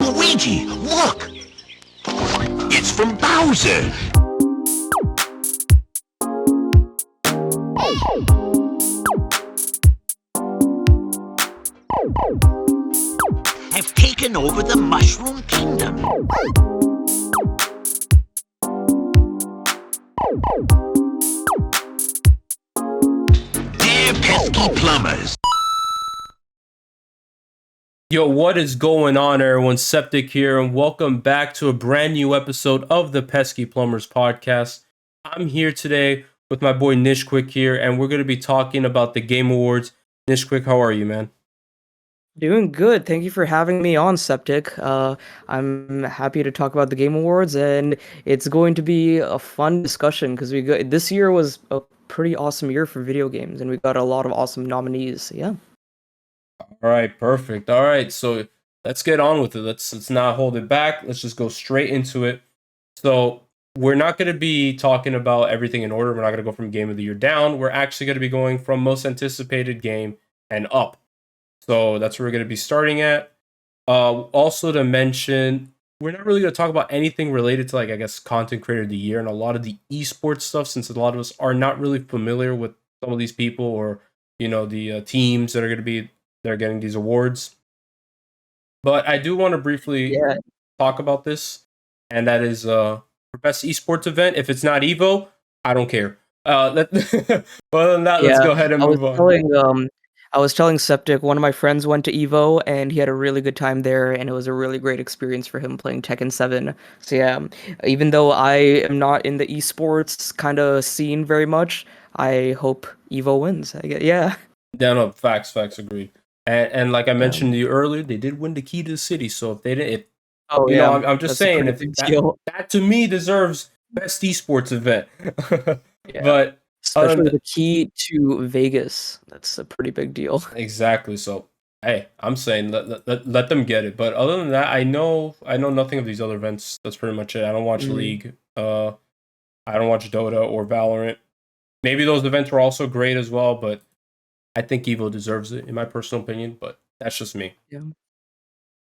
Luigi, look! It's from Bowser! I've taken over the Mushroom Kingdom. Dear Pesky Plumbers. Yo, what is going on, everyone? Septic here, and welcome back to a brand new episode of the Pesky Plumbers Podcast. I'm here today with my boy Nishquik here, and we're going to be talking about the Game Awards. Nishquik, how are you, man? Doing good. Thank you for having me on, Septic. I'm happy to talk about the Game Awards, and it's going to be a fun discussion because this year was a pretty awesome year for video games, and we got a lot of awesome nominees. Yeah. All right, perfect. All right, so let's get on with it. Let's not hold it back. Let's just go straight into it. So we're not going to be talking about everything in order. We're not going to go from Game of the Year down. We're actually going to be going from most anticipated game and up. So that's where we're going to be starting at. Also to mention, we're not really going to talk about anything related to, like, I guess, content creator of the year and a lot of the esports stuff, since a lot of us are not really familiar with some of these people or, you know, the teams that are going to be they're getting these awards. But I do want to briefly talk about this, and that is for best esports event. If it's not Evo, I don't care. Other than that, let's go ahead and move on. I was telling Septic, one of my friends went to Evo, and he had a really good time there, and it was a really great experience for him playing Tekken 7. So yeah, even though I am not in the esports kind of scene very much, I hope Evo wins. Yeah, no, facts, agreed. And like I mentioned to you earlier, they did win the key to the city. So if they didn't, I'm just saying, if that to me deserves best esports event. But especially the key to Vegas, that's a pretty big deal. Exactly. So hey, I'm saying let them get it. But other than that, I know nothing of these other events. That's pretty much it. I don't watch League. I don't watch Dota or Valorant. Maybe those events were also great as well, but I think Evo deserves it, in my personal opinion, but that's just me. Yeah.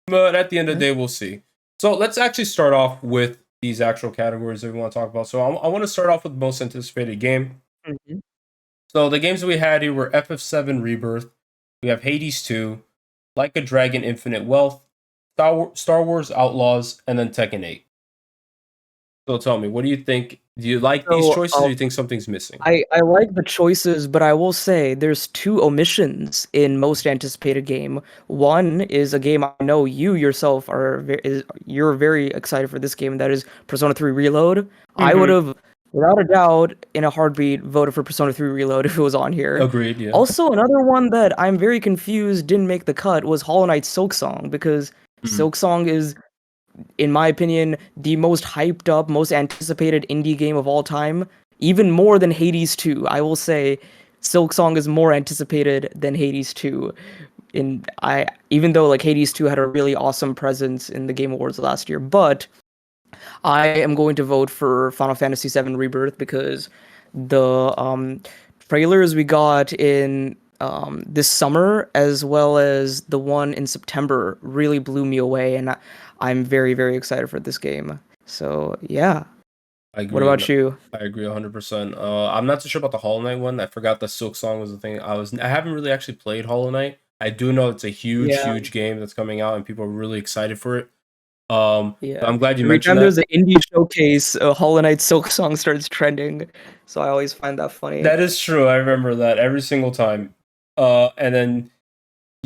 But at the end of the day, we'll see. So let's actually start off with these actual categories that we want to talk about. So I want to start off with the most anticipated game. Mm-hmm. So the games that we had here were FF7 Rebirth, we have Hades 2, Like a Dragon Infinite Wealth, Star Wars Outlaws, and then Tekken 8. So tell me, what do you think? Do you like these choices, or do you think something's missing? I like the choices, but I will say there's two omissions in most anticipated game. One is a game I know you yourself you're very excited for this game. That is Persona 3 Reload. Mm-hmm. I would have, without a doubt, in a heartbeat, voted for Persona 3 Reload if it was on here. Agreed, yeah. Also, another one that I'm very confused didn't make the cut was Hollow Knight Silksong, because Silksong is, in my opinion, the most hyped up, most anticipated indie game of all time, even more than Hades 2. I will say Silksong is more anticipated than Hades 2. Even though like Hades 2 had a really awesome presence in the Game Awards last year, but I am going to vote for Final Fantasy VII Rebirth because the trailers we got in this summer, as well as the one in September, really blew me away, and I'm very, very excited for this game. So yeah. I agree. What about you? I agree 100%. I'm not too sure about the Hollow Knight one. I forgot the Silksong was the thing. I haven't really actually played Hollow Knight. I do know it's a huge game that's coming out, and people are really excited for it. So I'm glad you mentioned that. Every time there's an indie showcase, Hollow Knight Silksong starts trending. So I always find that funny. That is true. I remember that every single time. And then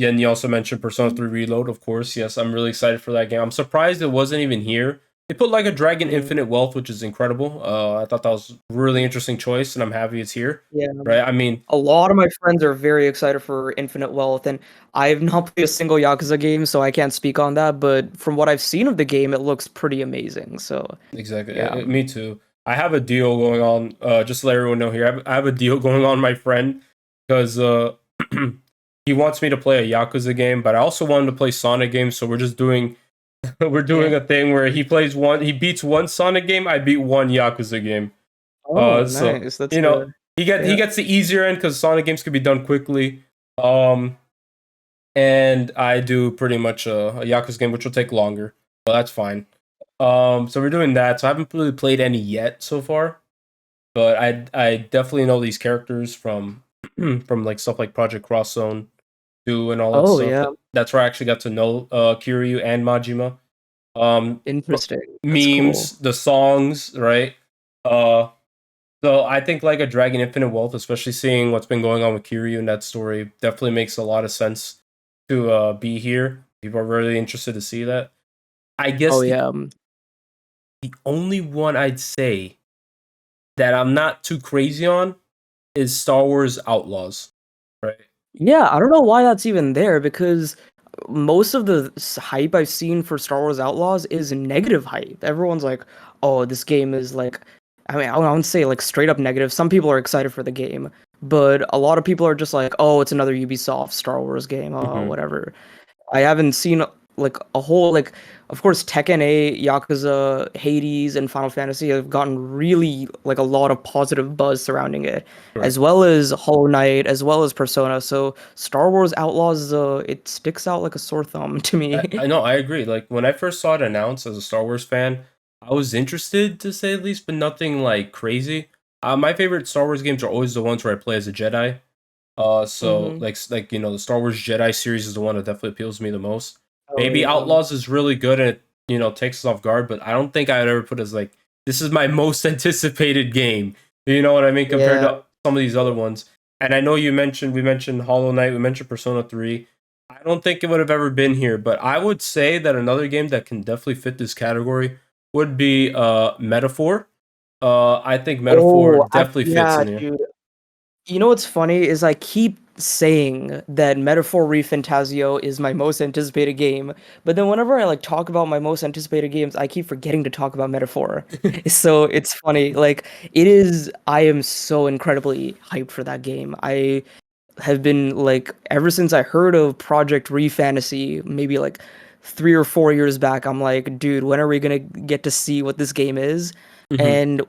and you also mentioned Persona 3 Reload, of course. Yes, I'm really excited for that game. I'm surprised it wasn't even here. They put Like a Dragon Infinite Wealth, which is incredible. I thought that was a really interesting choice, and I'm happy it's here. Yeah. Right? I mean, a lot of my friends are very excited for Infinite Wealth, and I've not played a single Yakuza game, so I can't speak on that, but from what I've seen of the game, it looks pretty amazing. So exactly. Yeah. Me too. I have a deal going on, just to let everyone know here. I have a deal going on with my friend, because he wants me to play a Yakuza game, but I also want him to play Sonic games, so we're just doing a thing where he beats one Sonic game, I beat one Yakuza game. Oh, nice. That's good. He gets the easier end because Sonic games can be done quickly. And I do pretty much a Yakuza game, which will take longer. Well, that's fine. So we're doing that. So I haven't really played any yet so far, but I definitely know these characters from from like stuff like Project Cross Zone 2 and all that Oh stuff. yeah, That's where I actually got to know Kiryu and Majima. interesting. That's cool. Memes, the songs, right? Uh, so I think like a Dragon Infinite Wealth, especially seeing what's been going on with Kiryu in that story, definitely makes a lot of sense to be here. People are really interested to see that. I guess Oh the yeah. the only one I'd say that I'm not too crazy on is Star Wars Outlaws, right? Yeah, I don't know why that's even there because most of the hype I've seen for Star Wars Outlaws is negative hype. Everyone's like, "Oh, this game is like," I mean, I wouldn't say like straight up negative. Some people are excited for the game, but a lot of people are just like, "Oh, it's another Ubisoft Star Wars game. Oh, Mm-hmm. whatever." I haven't seen like a whole like of course Tekken 8, Yakuza, Hades, and Final Fantasy have gotten really like a lot of positive buzz surrounding it, Right. as well as Hollow Knight, as well as Persona. So Star Wars Outlaws, it sticks out like a sore thumb to me. I know, I agree. Like when I first saw it announced as a Star Wars fan, I was interested to say the least, but nothing like crazy. My favorite Star Wars games are always the ones where I play as a Jedi. So hmm like you know, the Star Wars Jedi series is the one that definitely appeals to me the most. Oh Maybe yeah, Outlaws is really good and it, you know, takes us off guard, but I don't think I'd ever put as like this is my most anticipated game. You know what I mean? Compared yeah. to some of these other ones. And I know we mentioned Hollow Knight, we mentioned Persona 3. I don't think it would have ever been here, but I would say that another game that can definitely fit this category would be Metaphor. I think Metaphor Oh, definitely fits yeah, in here. dude. You know what's funny is I keep saying that Metaphor ReFantazio is my most anticipated game, but then whenever I like talk about my most anticipated games, I keep forgetting to talk about Metaphor. So it's funny, like it is. I am so incredibly hyped for that game. I have been like ever since I heard of Project ReFantasy, maybe like 3 or 4 years back. I'm like, dude, when are we gonna get to see what this game is? Mhm. And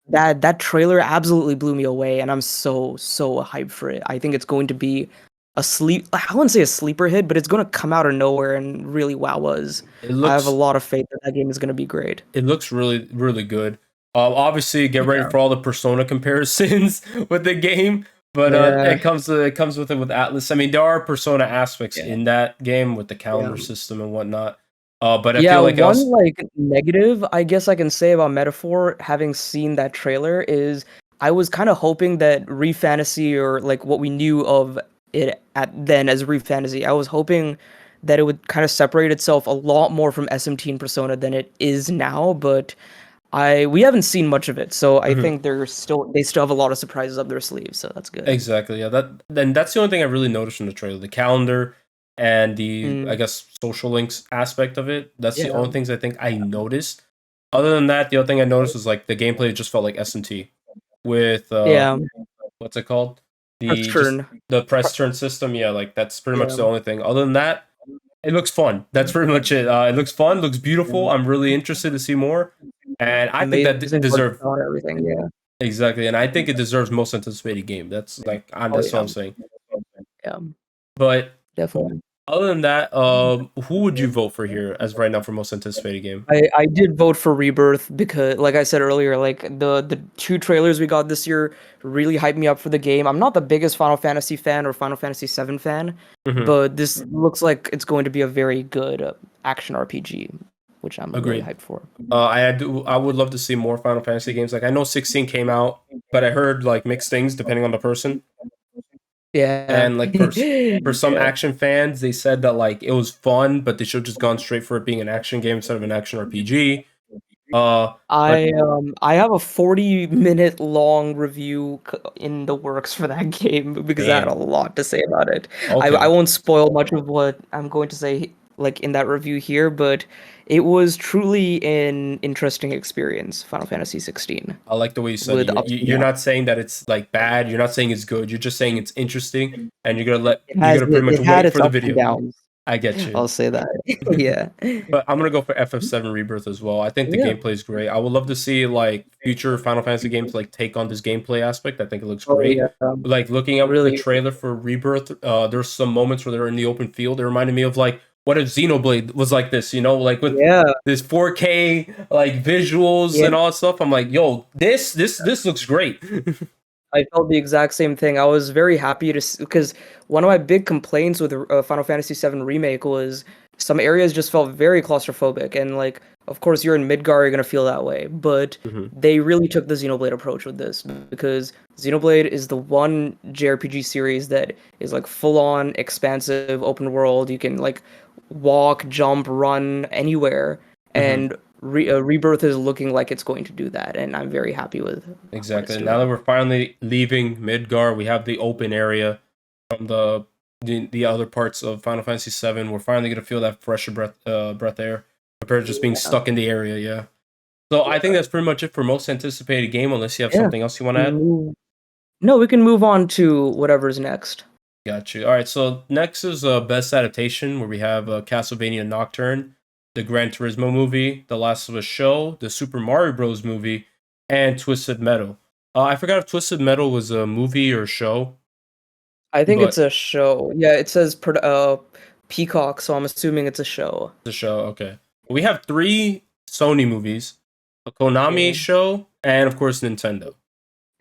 that trailer absolutely blew me away, and I'm so hyped for it. I think it's going to be a sleep. I wouldn't say a sleeper hit, but it's going to come out of nowhere and really wow us. It I have a looks lot of faith that that game is going to be great. it looks really really good. Obviously, get ready Yeah. for all the Persona comparisons with the game, but Yeah. it comes with it with Atlas. I mean, there are Persona aspects Yeah. in that game with the Yeah. calendar system and whatnot. But I Yeah, feel like one else. like negative I guess I can say about Metaphor, having seen that trailer, is I was kind of hoping that ReFantasy, or like what we knew of it at then as ReFantasy, I was hoping that it would kind of separate itself a lot more from SMT and Persona than it is now, but I we haven't seen much of it, so I Mhm. think they still have a lot of surprises up their sleeves, so that's good. Exactly. Yeah. That's the only thing I really noticed from the trailer: the calendar and the I Mm, guess social links aspect of it. That's the yeah. only things I think I noticed. Other than that, the other thing I noticed was like the gameplay just felt like SMT with Yeah. what's it called? First The just turn. the press turn system. Yeah, like that's pretty much Yeah. the only thing. Other than that, it looks fun. That's pretty much it. It looks fun, looks beautiful. I'm really interested to see more, and I think that Amazing art deserve style and everything, yeah. exactly, and I think it deserves most anticipated game. That's like Oh that's what yeah. I'm saying. Yeah. But Definitely. other than that, who would you vote for here as right now for most anticipated game? I did vote for Rebirth because, like I said earlier, like the two trailers we got this year really hyped me up for the game. I'm not the biggest Final Fantasy fan or Final Fantasy VII fan, Hmm. but this looks like it's going to be a very good action RPG, which I'm really Agreed. hyped for. I would love to see more Final Fantasy games. Like I know 16 came out, but I heard like mixed things depending on the person. Yeah. And like for some Yeah. action fans, they said that like it was fun, but they should have just gone straight for it being an action game instead of an action RPG. But I have a 40-minute long review in the works for that game because I had a damn, lot to say about it. I okay, won't spoil much of what I'm going to say like in that review here, but it was truly an interesting experience, Final Fantasy 16, I like the way you said it. with ups and You're downs. not saying that it's like bad. You're not saying it's good. You're just saying it's interesting, and you're Has gonna pretty much it had wait its for the ups and video. downs. I get you. I'll say that. Yeah. But I'm gonna go for FF7 Rebirth as well. I think the Yeah. gameplay is great. I would love to see like future Final Fantasy games like take on this gameplay aspect. I think it looks Oh great. yeah. Like looking at the Really. trailer for Rebirth, there's some moments where they're in the open field. It reminded me of like what if Xenoblade was like this, like with Yeah, this 4K like visuals yeah. and all that stuff. I'm like, yo, this looks great. I felt the exact same thing. I was very happy to because one of my big complaints with Final Fantasy VII Remake was some areas just felt very claustrophobic, and like, of course, you're in Midgar, you're gonna feel that way. But Mhm. they really took the Xenoblade approach with this because Xenoblade is the one JRPG series that is like full on expansive open world. You can like walk, jump, run anywhere, Mhm. and Rebirth is looking like it's going to do that, and I'm very happy with what it's Exactly. Now doing. that we're finally leaving Midgar, we have the open area from the other parts of Final Fantasy VII. We're finally gonna feel that fresher breath air compared to just being Yeah. stuck in the area. Yeah. So I think Yeah. that's pretty much it for most anticipated game, unless you have Yeah. something else you want to add. No, we can move on to whatever's next. Got you. All right. So next is best adaptation, where we have Castlevania Nocturne, the Gran Turismo movie, The Last of Us show, the Super Mario Bros. Movie, and Twisted Metal. I forgot if Twisted Metal was a movie or a show, I think it's but a show. Yeah, it says Peacock, so I'm assuming it's a show. the show. Okay. We have three Sony movies, a Konami Yeah. show, and of course Nintendo.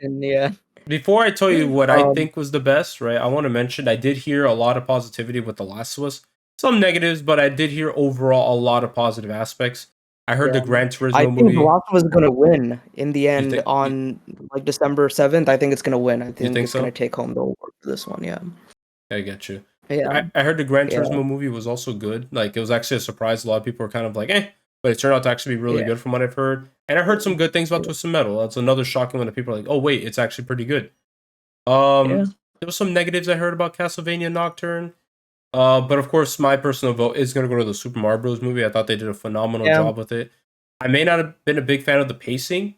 And yeah. Before I tell you what I Um think was the best, right? I want to mention I did hear a lot of positivity with The Last of Us. Some negatives, but I did hear overall a lot of positive aspects. I heard the yeah. Gran I Turismo think The movie. Last of Us is gonna win in the You end think on like December 7th. I think it's gonna win. I you think think it's gonna so? take home the award for this one, yeah. I get you. Yeah. I heard the Gran Yeah. Turismo movie was also good. Like it was actually a surprise. A lot of people were kind of like, but it turned out to actually be really Yeah. good from what I've heard. And I heard some good things about Twisted Metal. That's another shocking one that people are like, oh wait, it's actually pretty good. Yeah. There was some negatives I heard about Castlevania Nocturne. But of course, my personal vote is going to go to the Super Mario Bros. Movie. I thought they did a phenomenal Yeah. job with it. I may not have been a big fan of the pacing,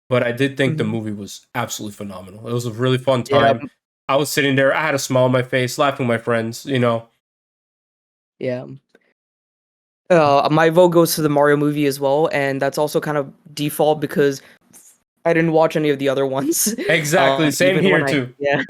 but I did think the Mhm. movie was absolutely phenomenal. It was a really fun Yeah. time. I was sitting there, I had a smile on my face, laughing with my friends. Yeah. My vote goes to the Mario movie as well, and that's also kind of default because I didn't watch any of the other ones. Exactly, same Even here when I too. yeah.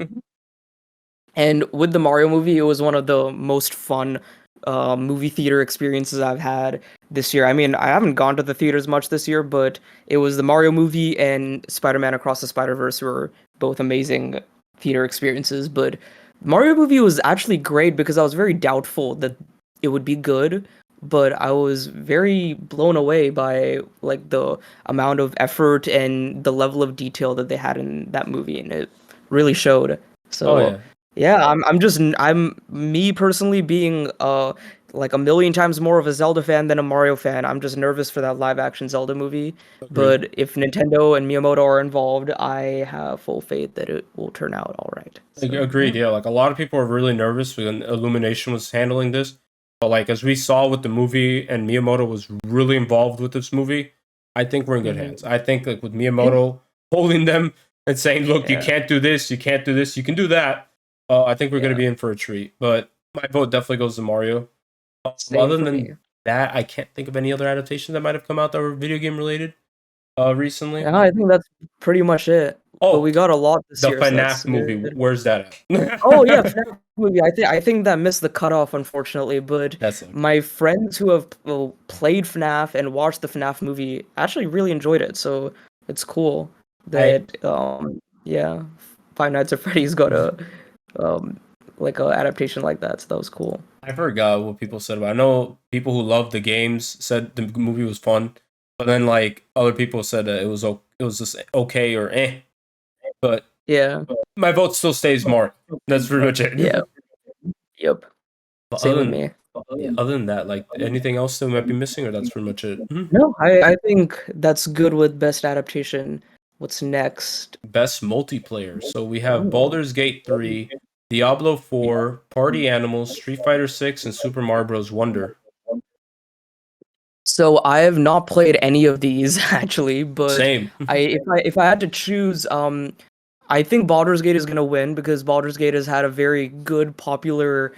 And with the Mario movie, it was one of the most fun movie theater experiences I've had this year. I mean, I haven't gone to the theaters much this year, but it was the Mario movie and Spider-Man Across the Spider-Verse were both amazing theater experiences. But Mario movie was actually great because I was very doubtful that it would be good, but I was very blown away by like the amount of effort and the level of detail that they had in that movie, and it really showed. Oh So yeah. yeah, I'm me personally being like a million times more of a Zelda fan than a Mario fan. I'm just nervous for that live action Zelda movie. Agreed. But if Nintendo and Miyamoto are involved, I have full faith that it will turn out all right. So Agreed, yeah. yeah. Like a lot of people are really nervous when Illumination was handling this. But like as we saw with the movie and Miyamoto was really involved with this movie, I think we're in good hands. Mhm. I think like with Yeah. Miyamoto holding them and saying, look, you Yeah. can't do this, you can't do this, you can do that. I think we're gonna Yeah. be in for a treat. But my vote definitely goes to Mario. Same Other for me. than that, I can't think of any other adaptations that might have come out that were video game related recently. Yeah, I think that's pretty much it. But Oh, we got a lot this the year, so that's FNAF movie. good. Where's that Oh yeah, at? FNAF movie. I think that missed the cutoff, unfortunately. But That's okay. my friends who have played FNAF and watched the FNAF movie actually really enjoyed it. So it's cool I that yeah, Five Nights at Freddy's got a um like a adaptation like that. So that was cool. I forgot what people said about it. I know people who loved the games said the movie was fun, but then like other people said that it was just okay or eh. But Yeah. my vote still stays Mark. That's pretty much it. Yeah. Yep. But Same with me. other than that, like anything else that we might be missing, or that's pretty much it. No, I think that's good with best adaptation. What's next? Best multiplayer. So we have Oh. Baldur's Gate 3, Diablo 4, Party Animals, Street Fighter 6, and Super Mario Bros. Wonder. So I have not played any of these actually, but Same. if I had to choose, I think Baldur's Gate is gonna win because Baldur's Gate has had a very good, popular,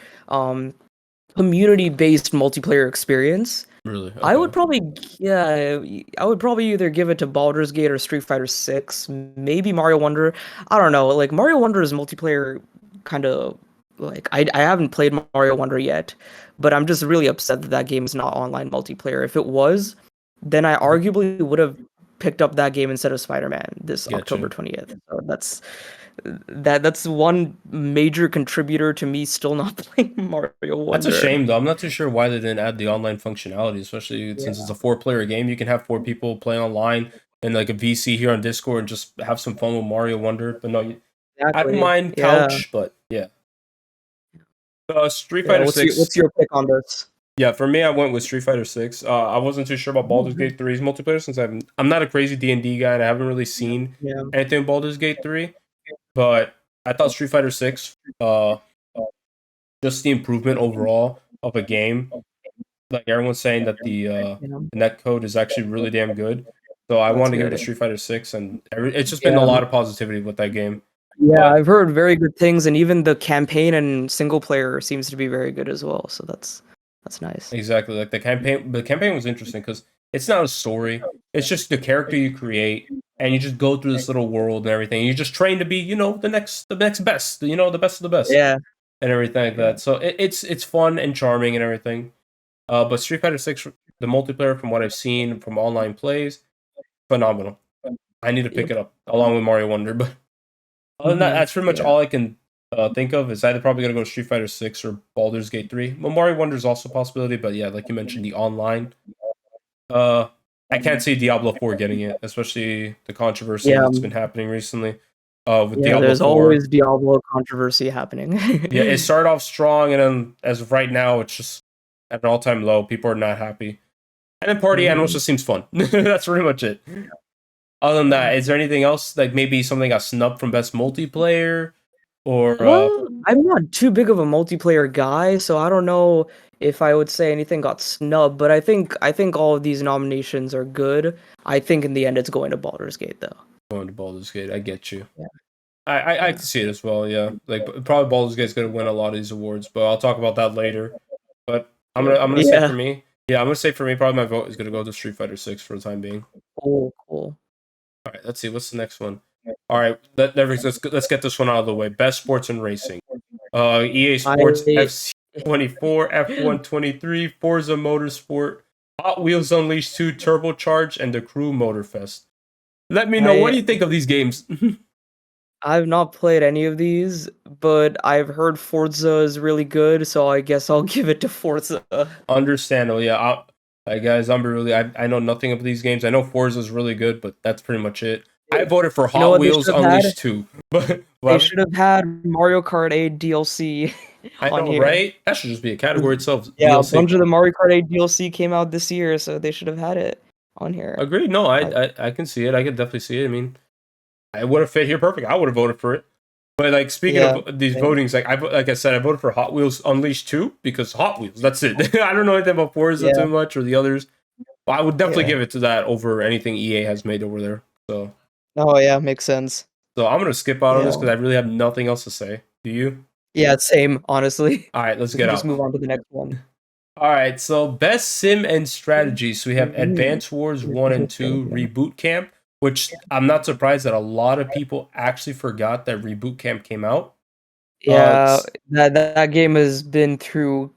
community-based multiplayer experience. Really? I would Okay. probably, yeah, I would probably either give it to Baldur's Gate or Street Fighter 6, maybe Mario Wonder. I don't know. Like Mario Wonder's multiplayer kind of like I haven't played Mario Wonder yet, but I'm just really upset that that game is not online multiplayer. If it was, then I arguably would have picked up that game instead of Spider-Man this October Getcha. 20th. So that's one major contributor to me still not playing Mario That's a Wonder. shame, though. I'm not too sure why they didn't add the online functionality, especially since it's a 4-player game. You can have 4 people play online and like a VC here on Discord and just have some fun with Mario Wonder. But no, I don't Exactly. mind Yeah. couch, but yeah. Street Yeah. Fighter What's 6. your pick on this? Yeah, for me, I went with Street Fighter 6. I wasn't too sure about Baldur's Gate 3's multiplayer since I'm not a crazy D&D guy and I haven't really seen Yeah. anything in Baldur's Gate 3. But I thought Street Fighter 6, just the improvement overall of a game. Like everyone's saying that the netcode is actually really damn good. So I wanted to give it to Street Fighter 6, and it's just been a lot of positivity with that game. Yeah, But I've heard very good things, and even the campaign and single player seems to be very good as well. So that's nice. exactly, like the campaign was interesting because it's not a story. It's just the character you create, and you just go through this little world and everything. You just train to be, the next best, the best of the best, Yeah. and everything like that. So it's fun and charming and everything. But Street Fighter 6, the multiplayer from what I've seen from online plays, phenomenal. I need to pick it up along with Mario Wonder. But other than that, that's pretty much all I can think of. Is either probably gonna go Street Fighter 6 or Baldur's Gate 3. Well, Mario Wonder is also a possibility, but yeah, like you mentioned, the online. I can't see Diablo 4 getting it, especially the controversy that's been happening recently. With Diablo there's 4. always Diablo controversy happening. Yeah, it started off strong, and then as of right now, it's just at an all-time low. People are not happy. And then Party Animals just seems fun. That's pretty much it. Other than that, is there anything else? Like maybe something got snubbed from best multiplayer? Or Well, I'm not too big of a multiplayer guy, so I don't know if I would say anything got snubbed, but I think all of these nominations are good. I think in the end it's going to Baldur's Gate though. going to Baldur's Gate, I get you. Yeah. I can see it as well, yeah. Like probably Baldur's Gate's gonna win a lot of these awards, but I'll talk about that later. But I'm gonna say for me, probably my vote is gonna go to Street Fighter 6 for the time being. Cool. All right, let's see. What's the next one? All right, let's get this one out of the way. Best sports and racing. EA Sports FC 24, F1 23, Forza Motorsport, Hot Wheels Unleashed 2, Turbocharged, and the Crew Motorfest. Let me know, what do you think of these games? I've not played any of these, but I've heard Forza is really good, so I guess I'll give it to Forza. Understandable, yeah. Guys, I know nothing of these games. I know Forza is really good, but that's pretty much it. I voted for Hot Wheels Unleashed 2. But they should have had Mario Kart 8 DLC I know, here. right? That should just be a category itself. Yeah, DLC. a bunch of the Mario Kart 8 DLC came out this year, so they should have had it on here. Agreed. No, I can see it. I can definitely see it. I mean, I would have fit here perfect. I would have voted for it. But like speaking of these votings, like I said, I voted for Hot Wheels Unleashed 2 because Hot Wheels. That's it. I don't know anything about Forza too much or the others. But I would definitely give it to that over anything EA has made over there. So. Oh yeah, makes sense. So I'm gonna skip out on this because I really have nothing else to say. Do you? Yeah, same. Honestly. All right, let's get just move on to the next one. All right, so best sim and strategy. So we have Advance Wars 1 and 2 Reboot Camp, which I'm not surprised that a lot of people actually forgot that Reboot Camp came out. Yeah, that game has been through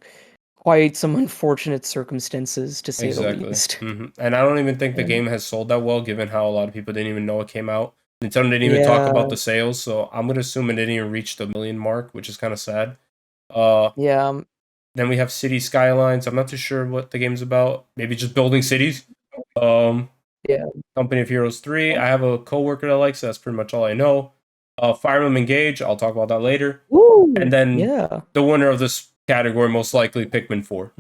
quite some unfortunate circumstances, to say the least. And I don't even think the game has sold that well, given how a lot of people didn't even know it came out. Nintendo didn't even talk about the sales, so I'm gonna assume it didn't even reach the 1 million mark, which is kind of sad. Then we have City Skylines. I'm not too sure what the game's about. Maybe just building cities. Company of Heroes 3. I have a coworker that likes it. That's pretty much all I know. Fire Emblem Engage. I'll talk about that later. Ooh, and then the winner of this category, most likely Pikmin 4.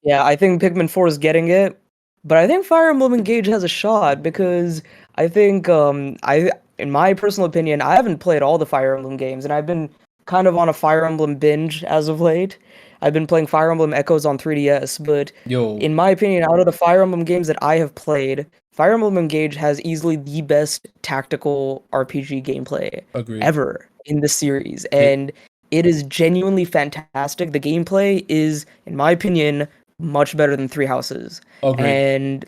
Yeah, I think Pikmin 4 is getting it, but I think Fire Emblem Engage has a shot because I think, in my personal opinion, I haven't played all the Fire Emblem games, and I've been kind of on a Fire Emblem binge as of late. I've been playing Fire Emblem Echoes on 3DS, but in my opinion, out of the Fire Emblem games that I have played, Fire Emblem Engage has easily the best tactical RPG gameplay ever in the series, and it is genuinely fantastic. The gameplay is, in my opinion, much better than Three Houses. And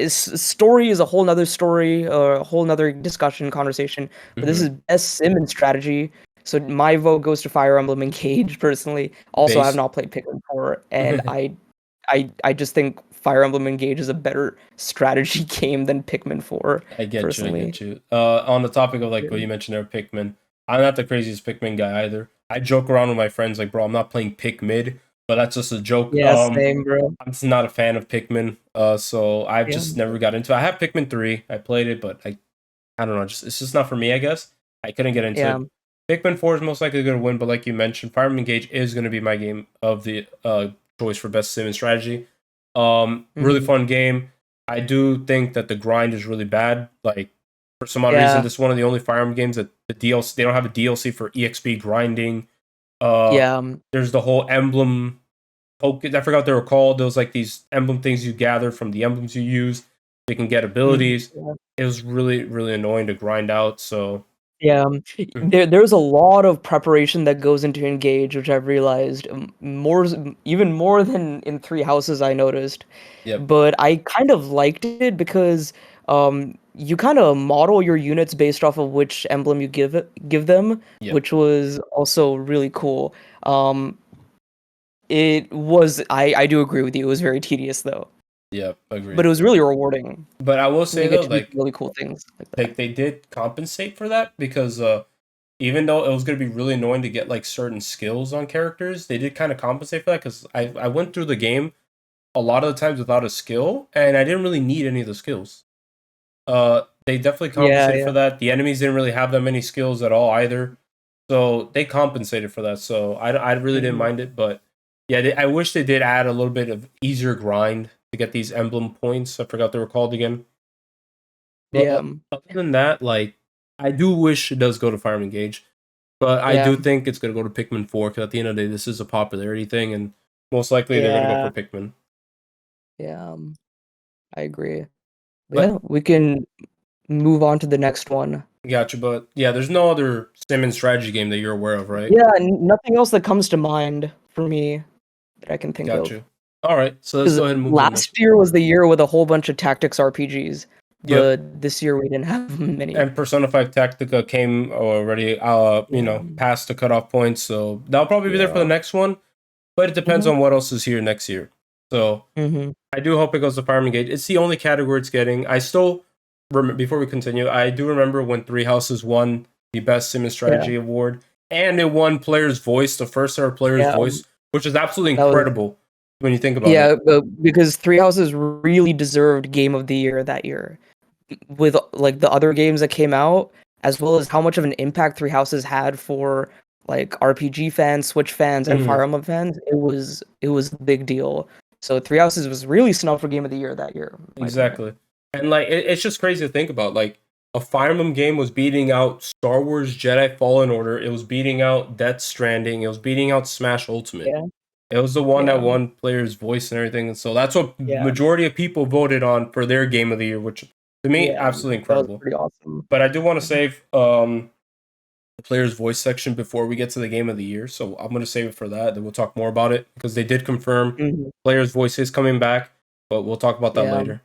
story is a whole nother story, or a whole nother discussion, conversation. But this is best sim and strategy. So my vote goes to Fire Emblem Engage personally. Also, I have Based. not played Pikmin 4, and I just think Fire Emblem Engage is a better strategy game than Pikmin 4, I get you. I personally. get you. On the topic of like Yeah. what you mentioned there, Pikmin. I'm not the craziest Pikmin guy either. I joke around with my friends like, bro, I'm not playing Pikmid, but that's just a joke. Yeah, same, bro. I'm just not a fan of Pikmin. So I've Yeah. just never got into it. I have Pikmin 3. I played it, but I don't know. It's just not for me, I guess. I couldn't get into Yeah. it. Pikmin 4 is most likely going to win, but like you mentioned, Fire Emblem Engage is going to be my game of the choice for best sim and strategy. Really Mhm. fun game. I do think that the grind is really bad. Like for some odd reason, Yeah. this is one of the only Fire Emblem games that the DLC they don't have a DLC for EXP grinding. Uh, Yeah. there's the whole emblem tokens. I forgot what they were called. There was like these emblem things you gather from the emblems you use. You can get abilities. Yeah. It was really really annoying to grind out. So Yeah, Mm. there's a lot of preparation that goes into Engage, which I've realized even more than in Three Houses I noticed. yep, But I kind of liked it because you kind of model your units based off of which emblem you give them, yep, which was also really cool. Um, it was I do agree with you. It was very tedious though, yep. but Agreed. it was really rewarding But I will when say you get though, to do like really cool things like that. they did compensate for that because even though it was going to be really annoying to get like certain skills on characters, they did kind of compensate for that because I went through the game a lot of the times without a skill and I didn't really need any of the skills. They definitely Yeah, compensated yeah. for that. The enemies didn't really have that many skills at all either, so they compensated for that. So I really didn't Mhm. mind it, but yeah, I wish they did add a little bit of easier grind to get these emblem points. I forgot they were called again. But Yeah, other than that, like I do wish it does go to Fire Emblem Engage, but I yeah, do think it's gonna go to Pikmin 4 because at the end of the day, this is a popularity thing, and most likely they're gonna go for yeah, Pikmin. yeah. I agree. But But yeah, we can move on to the next one. gotcha. But yeah, there's no other sim and strategy game that you're aware of, right? Yeah, nothing else that comes to mind for me that I can think of. Gotcha. All right, so let's Because go ahead and move to the next. last year was the year with a whole bunch of tactics RPGs, Yep. but this year we didn't have many. And Persona 5 Tactica came already, Yeah, past the cutoff points, so that'll probably be there for the yeah. next one. But it depends Mhm, on what else is here next year. So mhm. I do hope it goes to Fire Emblem Engage. It's the only category it's getting. I still before we continue, I do remember when Three Houses won the Best Sim and Yeah, Strategy Award, and it won Player's Voice, the first ever Player's yeah. Voice, which is absolutely That was incredible when you think about it. yeah, but because Three Houses really deserved Game of the Year that year. With like the other games that came out, as well as how much of an impact Three Houses had for like RPG fans, Switch fans, and Mhm. Fire Emblem fans, it was a big deal. So Three Houses was really snubbed for Game of the Year that year, in my opinion. Exactly. And like it's just crazy to think about. Like a Fire Emblem game was beating out Star Wars Jedi Fallen Order. It was beating out Death Stranding. It was beating out Smash Ultimate. Yeah, It was the one that yeah, won Player's Voice and everything. And so that's what yeah, majority of people voted on for their game of the year, which to me yeah. absolutely That was incredible. pretty awesome. But I do want to save the Player's Voice section before we get to the game of the year. So I'm going to save it for that. Then we'll talk more about it because they did confirm Mhm. Player's Voice is coming back, but we'll talk about that Yeah. later.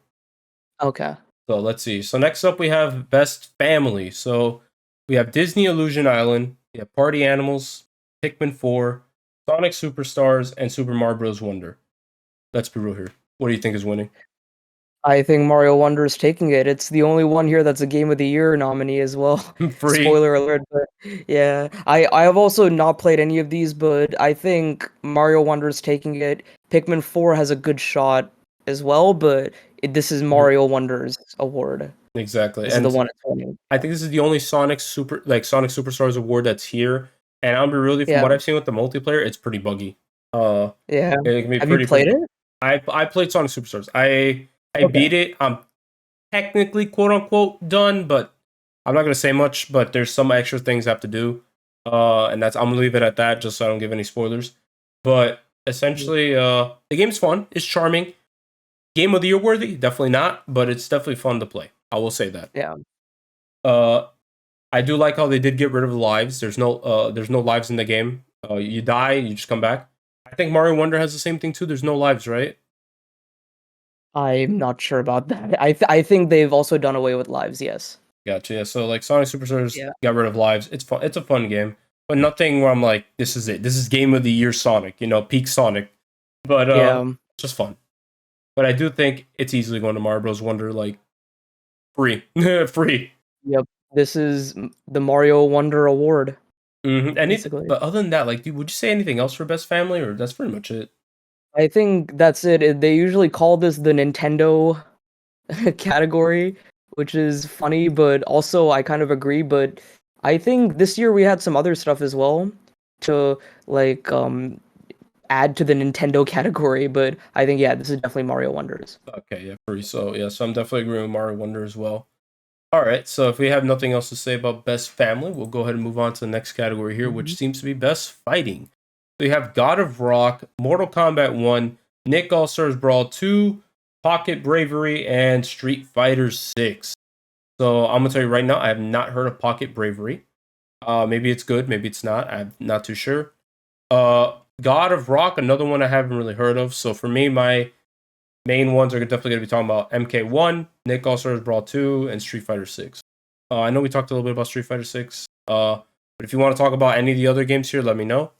Okay. So let's see. So next up we have Best Family. So we have Disney Illusion Island, we have Party Animals, Pikmin 4, Sonic Superstars, and Super Mario Bros. Wonder. Let's be real here. What do you think is winning? I think Mario Wonder is taking it. It's the only one here that's a Game of the Year nominee as well. Free. Spoiler alert, but yeah. I have also not played any of these, but I think Mario Wonder is taking it. Pikmin 4 has a good shot as well, but this is Mario Wonder's award. Exactly. This is the And one it's winning. I think this is the only Sonic Superstars award that's here. And I'll be really from Yeah, what I've seen with the multiplayer, it's pretty buggy. yeah. It can be Have you pretty played buggy. it? I played Sonic Superstars. I Okay. beat it. I'm technically quote unquote done, but I'm not gonna say much. But there's some extra things I have to do, and that's I'm gonna leave it at that, just so I don't give any spoilers. But essentially, the game's fun. It's charming. Game of the year worthy? Definitely not, but it's definitely fun to play. I will say that. Yeah. Uh, I do like how they did get rid of the lives. There's no lives in the game. You die, you just come back. I think Mario Wonder has the same thing too. There's no lives, right? I'm not sure about that. I think they've also done away with lives, yes. Gotcha. Yeah. So like Sonic Superstars Yeah. got rid of lives. It's fun. It's a fun game. but nothing where I'm like, this is it. This is game of the year Sonic, peak Sonic. But Yeah. just fun. But I do think it's easily going to Mario Bros. Wonder, like, free. Free. Yep. This is the Mario Wonder Award, basically. But other than that, like, dude, would you say anything else for best family, or that's pretty much it? I think that's it. They usually call this the Nintendo category, which is funny, but also I kind of agree. But I think this year we had some other stuff as well to like add to the Nintendo category. But I think this is definitely Mario Wonders. Okay, yeah, free. So I'm definitely agreeing with Mario Wonder as well. All right, so if we have nothing else to say about best family, we'll go ahead and move on to the next category here, which seems to be best fighting. So you have God of Rock, Mortal Kombat 1, Nick All-Stars Brawl 2, Pocket Bravery, and Street Fighter 6. So I'm gonna tell you right now, I have not heard of Pocket Bravery. Maybe it's good, maybe it's not. I'm not too sure. God of Rock, another one I haven't really heard of. So for me, my main ones are definitely going to be talking about MK1, Nick All-Stars Brawl 2, and Street Fighter 6. I know we talked a little bit about Street Fighter 6, but if you want to talk about any of the other games here, let me know.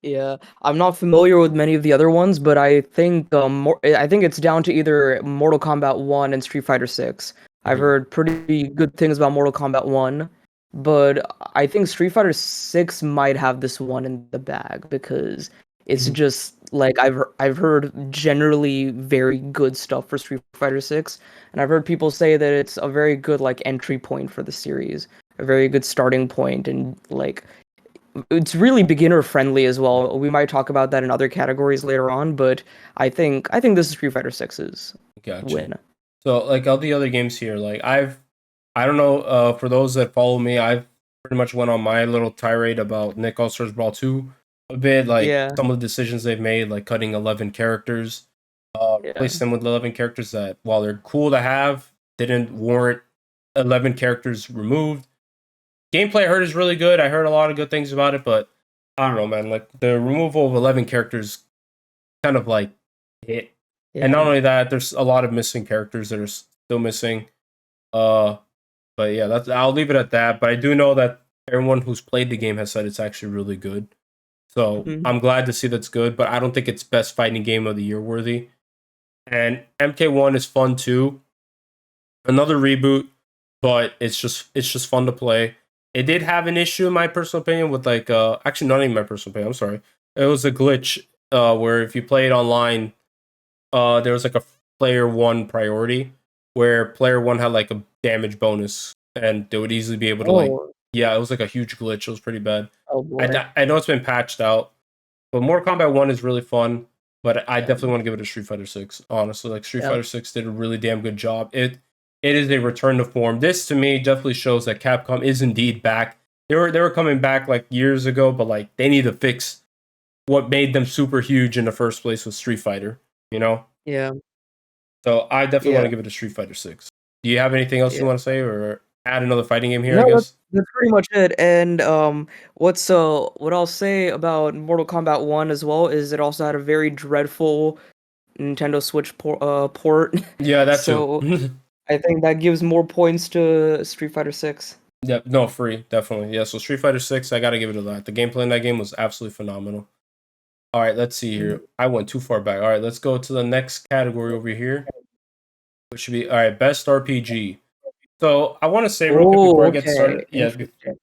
Yeah, I'm not familiar with many of the other ones, but I think I think it's down to either Mortal Kombat 1 and Street Fighter 6. I've heard pretty good things about Mortal Kombat 1, but I think Street Fighter 6 might have this one in the bag because it's just like I've heard generally very good stuff for Street Fighter 6, and I've heard people say that it's a very good like entry point for the series, a very good starting point, and like it's really beginner friendly as well. We might talk about that in other categories later on, but I think this is Street Fighter 6's win. So like all the other games here, like I don't know, for those that follow me, I've pretty much went on my little tirade about Nick All-Stars Brawl 2 a bit, like some of the decisions they've made, like cutting 11 characters, replace them with 11 characters that, while they're cool to have, didn't warrant 11 characters removed. Gameplay I heard is really good. I heard a lot of good things about it, but I don't know, man. Like the removal of 11 characters kind of like hit. Yeah. And not only that, there's a lot of missing characters that are still missing. But yeah, I'll leave it at that. But I do know that everyone who's played the game has said it's actually really good. So I'm glad to see that's good, but I don't think it's best fighting game of the year worthy. And MK1 is fun too. Another reboot, but it's just fun to play. It did have an issue, in my personal opinion, with like actually not even my personal opinion. I'm sorry. It was a glitch where if you play it online, there was like a player one priority where player one had like a damage bonus, and they would easily be able to like it was like a huge glitch. It was pretty bad. Oh boy. I know it's been patched out, but Mortal Kombat 1 is really fun. But I definitely want to give it a Street Fighter 6. Honestly, like Street Fighter 6 did a really damn good job. It is a return to form. This to me definitely shows that Capcom is indeed back. They were coming back like years ago, but like they need to fix what made them super huge in the first place with Street Fighter. Yeah. So I definitely want to give it a Street Fighter 6. Do you have anything else you want to say, or add another fighting game here? I guess that's pretty much it. And what I'll say about Mortal Kombat 1 as well is it also had a very dreadful Nintendo Switch port. Yeah, that's so. I think that gives more points to Street Fighter 6. Yep, no, free, definitely. Yeah, so Street Fighter 6, I gotta give it a that. The gameplay in that game was absolutely phenomenal. All right, let's see here. I went too far back. All right, let's go to the next category over here, which should be, all right, best RPG. So I want to say real quick before I get started. Yeah,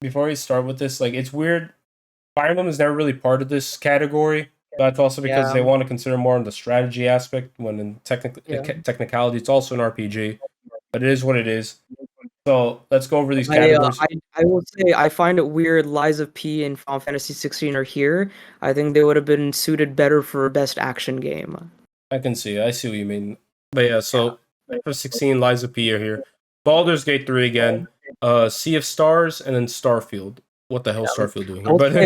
before we start with this, like, it's weird. Fire Emblem is never really part of this category. That's also because they want to consider more on the strategy aspect, when in technicality, it's also an RPG. But it is what it is. So let's go over these categories. I will say I find it weird Lies of P and Final Fantasy 16 are here. I think they would have been suited better for best action game. I see what you mean. But yeah, so for 16, Lies of P are here. Baldur's Gate 3 again. Sea of Stars, and then Starfield. What the hell is Starfield doing here? But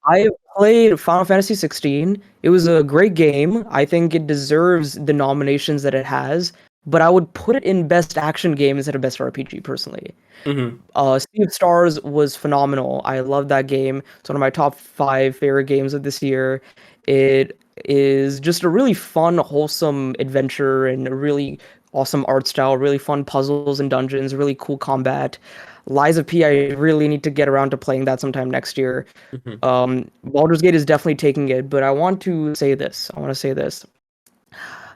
I played Final Fantasy 16. It was a great game. I think it deserves the nominations that it has. But I would put it in best action game instead of best RPG personally. Sea of Stars was phenomenal. I love that game. It's one of my top 5 favorite games of this year. It is just a really fun, wholesome adventure and a really awesome art style, really fun puzzles and dungeons, really cool combat. Lies of P, I really need to get around to playing that sometime next year. Mhm. Baldur's Gate is definitely taking it, but I want to say this.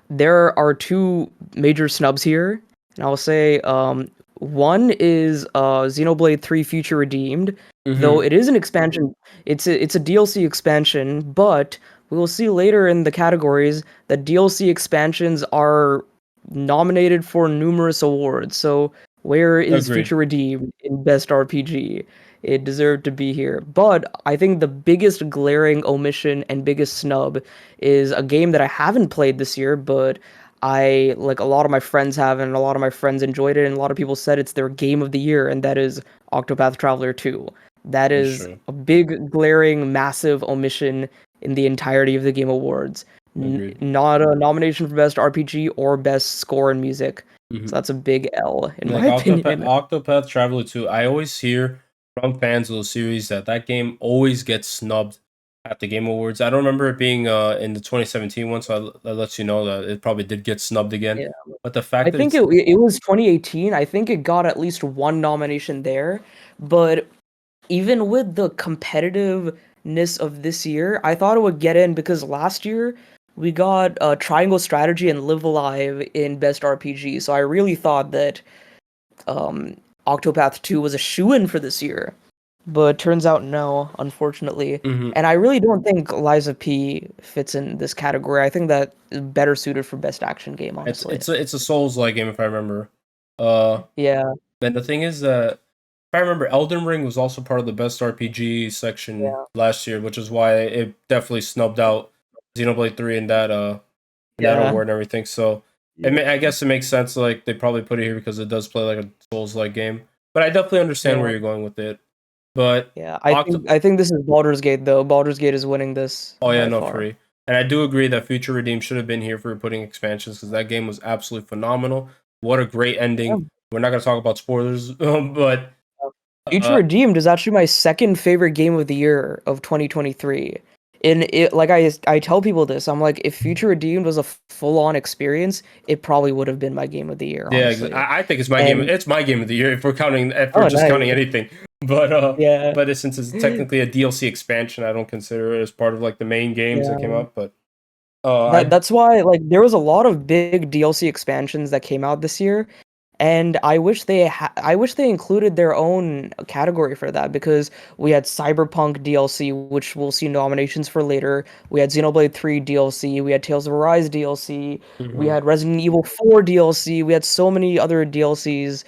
There are two major snubs here, and I'll say one is Xenoblade 3 Future Redeemed, though Mhm. it is an expansion. It's a DLC expansion, but we will see later in the categories that DLC expansions are nominated for numerous awards. So where is Agreed. Future Redeemed in Best RPG? It deserved to be here. But I think the biggest glaring omission and biggest snub is a game that I haven't played this year, but I like a lot of my friends have, and a lot of my friends enjoyed it, and a lot of people said it's their game of the year, and that is Octopath Traveler 2. That That's is true. a big, glaring, massive omission in the entirety of the Game Awards. Agreed. Not a nomination for Best RPG or Best Score and Music. So Mhm. that's a big L, in my Like opinion. Octopath Traveler 2, I always hear from fans of the series that that game always gets snubbed at the Game Awards. I don't remember it being in the 2017 one, so that lets you know that it probably did get snubbed again. Yeah. But the I fact that think it's it was 2018. I think it got at least one nomination there, but even with the competitiveness of this year, I thought it would get in because last year we got Triangle Strategy and Live Alive in Best RPG. So I really thought that um, Octopath 2 was a shoo-in for this year. But turns out no, unfortunately. Mhm. And I really don't think Lies of P fits in this category. I think that is better suited for Best Action Game, honestly. It's a Souls-like game if I remember. Uh, Yeah, and the thing is that if I remember, Elden Ring was also part of the best RPG section yeah, last year, which is why it definitely snubbed out Xenoblade 3 in that yeah. award and everything. So I guess it makes sense. Like they probably put it here because it does play like a Souls-like game. But I definitely understand Yeah. where you're going with it. But Yeah, Octo, I think this is Baldur's Gate though. Baldur's Gate is winning this oh yeah, by no, far. free. And I do agree that Future Redeem should have been here for putting expansions because that game was absolutely phenomenal. What a great Yeah. ending. We're not gonna talk about spoilers, but Future uh, Redeemed is actually my second favorite game of the year of 2023. And it like I tell people this, I'm like if Future Redeemed was a full-on experience, it probably would have been my game of the year, yeah, honestly. I think it's my game. And It's my game of the year if we're oh, just nice. counting anything. Yeah. But since it's technically a DLC expansion, I don't consider it as part of like the main games that came Yeah. out. But I That's why like there was a lot of big DLC expansions that came out this year, and I wish they included their own category for that because we had Cyberpunk DLC, which we'll see nominations for later. We had Xenoblade 3 DLC, we had Tales of Arise DLC, we Mhm. had Resident Evil 4 DLC, we had so many other DLCs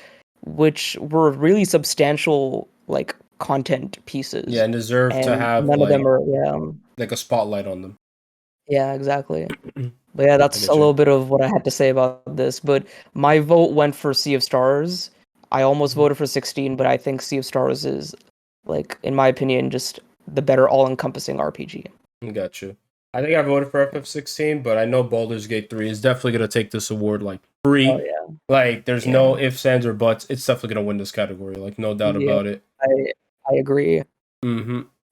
which were really substantial like content Yeah, pieces, and deserve to and have none of them are yeah, like a spotlight on them. yeah, exactly. But yeah, I that's a get you. little bit of what I had to say about this. But my vote went for Sea of Stars. I almost Mhm. voted for 16, but I think Sea of Stars is, like, in my opinion, just the better all-encompassing RPG. Got you. I think I voted for FF16, but I know Baldur's Gate 3 is definitely gonna take this award like Oh free. yeah, Like there's yeah, no ifs, ands, or buts. It's definitely gonna win this category. Like no doubt yeah. about it. I agree.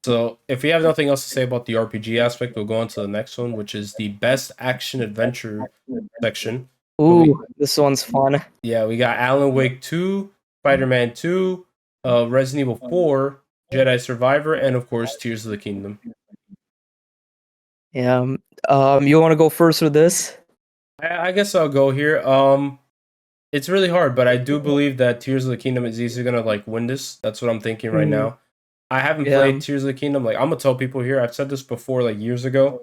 So if we have nothing else to say about the RPG aspect, we'll go on to the next one, which is the best action adventure section. So Ooh, this one's fun. we got Alan Wake 2, Spider-Man 2, Resident Evil 4, Jedi Survivor, and of course Tears of the Kingdom. Yeah. You want to go first with this? I guess I'll go here. It's really hard, but I do believe that Tears of the Kingdom is easily gonna like win this. That's what I'm thinking right Mm, now. I haven't yeah. played Tears of the Kingdom. Like I'm gonna tell people here, I've said this before, like years ago.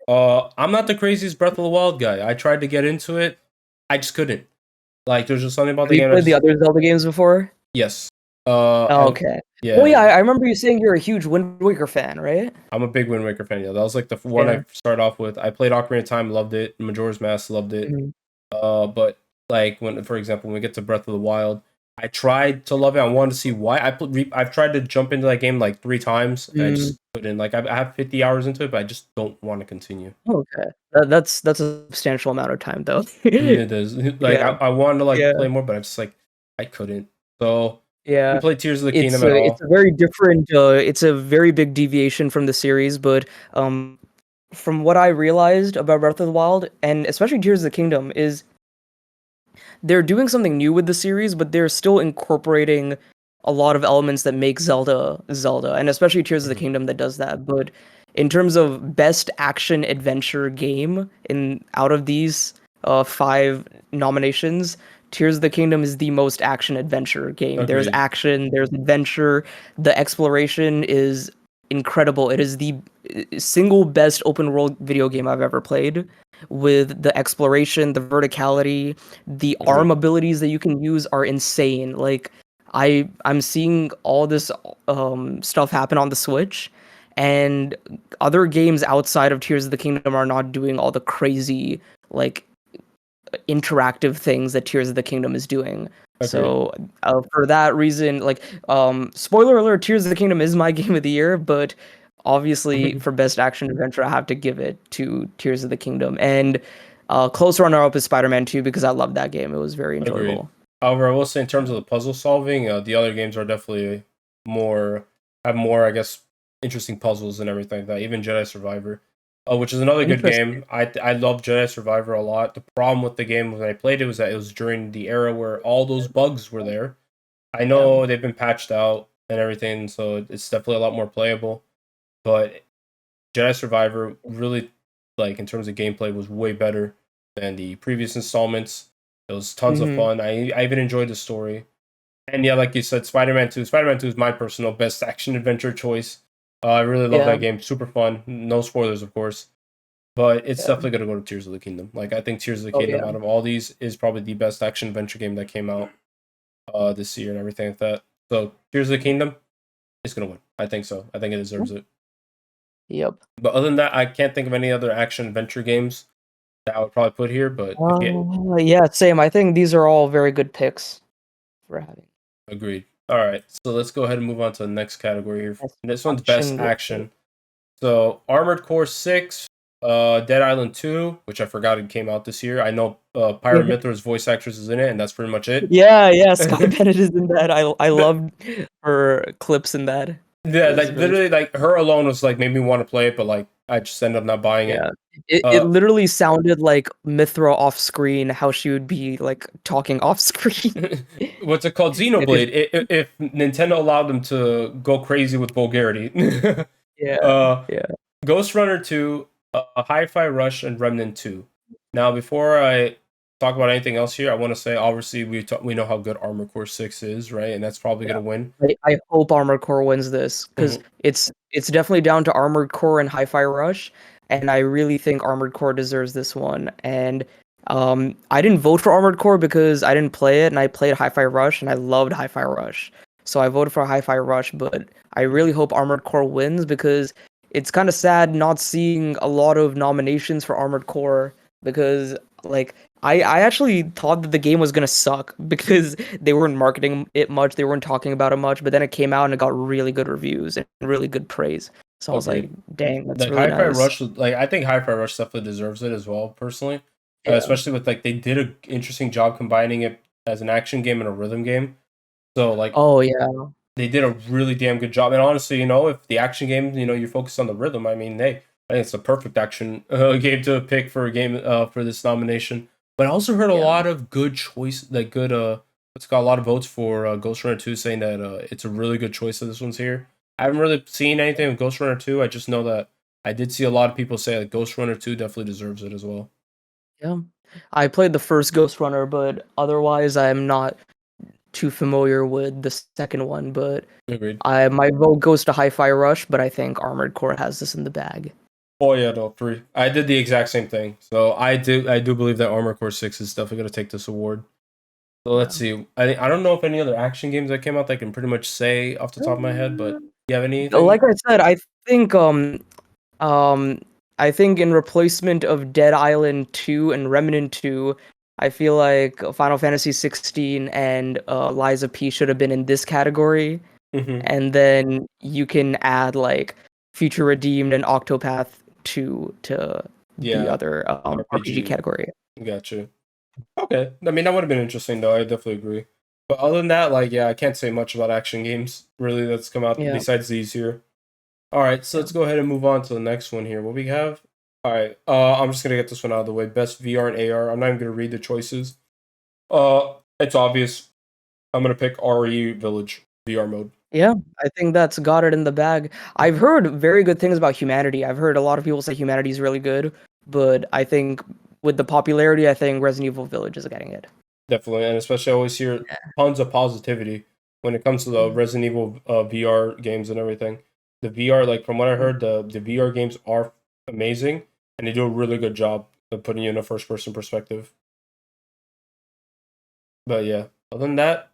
I'm not the craziest Breath of the Wild guy. I tried to get into it, I just couldn't. Like there's just something about Have the you game. played the other Zelda games before? Yes. Oh, And okay. Oh yeah, yeah, I remember you saying you're a huge Wind Waker fan, right? I'm a big Wind Waker fan. Yeah, that was like the one Yeah. I started off with. I played Ocarina of Time, loved it. Majora's Mask, loved it. Mhm. But like when, for example, when we get to Breath of the Wild, I tried to love it. I wanted to see why. I've tried to jump into that game like 3 times, and I Mm. just couldn't. Like I have 50 hours into it, but I just don't want to continue. Okay. That's a substantial amount of time though. It is like Yeah. I wanted to like Yeah. play more, but I just like I couldn't. So you Yeah. play Tears of the Kingdom at It's all? a very different it's a very big deviation from the series, but from what I realized about Breath of the Wild, and especially Tears of the Kingdom, is they're doing something new with the series, but they're still incorporating a lot of elements that make Zelda Zelda, and especially Tears of the Mhm. Kingdom that does that. But in terms of best action adventure game in out of these five nominations, Tears of the Kingdom is the most action adventure game. There's Agreed. action, there's adventure, the exploration is incredible. It is the single best open world video game I've ever played, with the exploration, the verticality, the arm Agreed. abilities that you can use are insane. Like I'm seeing all this stuff happen on the Switch, and other games outside of Tears of the Kingdom are not doing all the crazy like interactive things that Tears of the Kingdom is doing. Agreed. So for that reason, like spoiler alert, Tears of the Kingdom is my game of the year, but obviously for best action adventure, I have to give it to Tears of the Kingdom. And close runner up is Spider-Man 2 because I love that game. It was very Agreed. enjoyable. However, I will say in terms of the puzzle solving, the other games are definitely more have more, I guess, interesting puzzles and everything like that. Even Jedi Survivor, which is another good Interesting. game. I love Jedi Survivor a lot. The problem with the game when I played it was that it was during the era where all those bugs were there. I Yeah. know they've been patched out and everything, so it's definitely a lot more playable. But Jedi Survivor really, like in terms of gameplay, was way better than the previous installments. It was tons of Hmm. fun. I even enjoyed the story. And yeah, like you said, Spider-Man 2. Spider-Man 2 is my personal best action adventure choice. I really love Yeah. that game. Super fun. No spoilers, of course. But it's Yeah. definitely going to go to Tears of the Kingdom. Like, I think Tears of the Oh Kingdom, yeah. out of all these, is probably the best action adventure game that came out this year and everything like that. So, Tears of the Kingdom is going to win. I think so. I think it deserves it. Yep. But other than that, I can't think of any other action adventure games that I would probably put here. But if you Yeah, same. I think these are all very good picks for having agreed. All right. So let's go ahead and move on to the next category here. best And this one's best action. action. So Armored Core 6, Dead Island 2, which I forgot it came out this year. I know Pyra Mithra's voice actress is in it, and that's pretty much it. Yeah, Sky Bennett is in that. I loved her clips in that. It Yeah, was like really literally, like her alone was like made me want to play it, but like I just ended up not buying it. yeah. It Uh, literally sounded like Mithra off screen, how she would be like talking off screen. what's it called? Yeah, 'cause- Xenoblade. If Nintendo allowed them to go crazy with vulgarity. yeah, uh, yeah. Ghost Runner 2, Hi-Fi Rush, and Remnant 2. Now, before I talk about anything else here, I want to say obviously we know how good Armored Core 6 is, right? And that's probably Yeah. gonna win. I hope Armored Core wins this because Mhm. it's definitely down to Armored Core and Hi-Fi Rush, and I really think Armored Core deserves this one. And I didn't vote for Armored Core because I didn't play it, and I played Hi-Fi Rush, and I loved Hi-Fi Rush, so I voted for Hi-Fi Rush. But I really hope Armored Core wins because it's kind of sad not seeing a lot of nominations for Armored Core because like I actually thought that the game was gonna suck because they weren't marketing it much, they weren't talking about it much, but then it came out and it got really good reviews and really good praise. So I was like, Agreed. dang, that's Like really Hi-Fi nice. Rush, like I think Hi-Fi Rush definitely deserves it as well, personally. Yeah. Especially with like they did an interesting job combining it as an action game and a rhythm game. So like Oh yeah. they did a really damn good job. And honestly, if the action game, you focus on the rhythm. I mean, hey, I think it's the perfect action game to pick for a game for this nomination. But I also heard a Yeah. lot of good choice, like good what's got a lot of votes for Ghost Runner 2, saying that it's a really good choice that this one's here. I haven't really seen anything with Ghost Runner 2. I just know that I did see a lot of people say that Ghost Runner 2 definitely deserves it as well. Yeah. I played the first Ghost Runner, but otherwise I'm not too familiar with the second one, but Agreed. my vote goes to Hi-Fi Rush, but I think Armored Core has this in the bag. Oh yeah, no, free. I did the exact same thing. So I do believe that Armor Core 6 is definitely gonna take this award. So let's Yeah. see. I don't know if any other action games that came out that I can pretty much say off the top of my head, but you have anything? Like I said, think um I think in replacement of Dead Island 2 and Remnant 2, I feel like Final Fantasy 16 and Lies of P should have been in this category, Mm-hmm. and then you can add like Future Redeemed and Octopath 2 to the Yeah, other RPG RPG. category. Gotcha. Okay. I mean, that would have been interesting though. I definitely agree. But other than that, like, yeah, I can't say much about action games really that's come out Yeah. besides these here. All right, so Yeah. let's go ahead and move on to the next one here. What we have? All right. I'm just gonna get this one out of the way. Best VR and AR. I'm not even gonna read the choices. It's obvious. I'm gonna pick RE Village VR mode. Yeah, I think that's got it in the bag. I've heard very good things about Humanity. I've heard a lot of people say Humanity is really good, but I think with the popularity, I think Resident Evil Village is getting it. Definitely, and especially I always hear tons of positivity when it comes to the Resident Evil VR games and everything. The VR, like from what I heard, the VR games are amazing, and they do a really good job of putting you in a first person perspective. But yeah, other than that,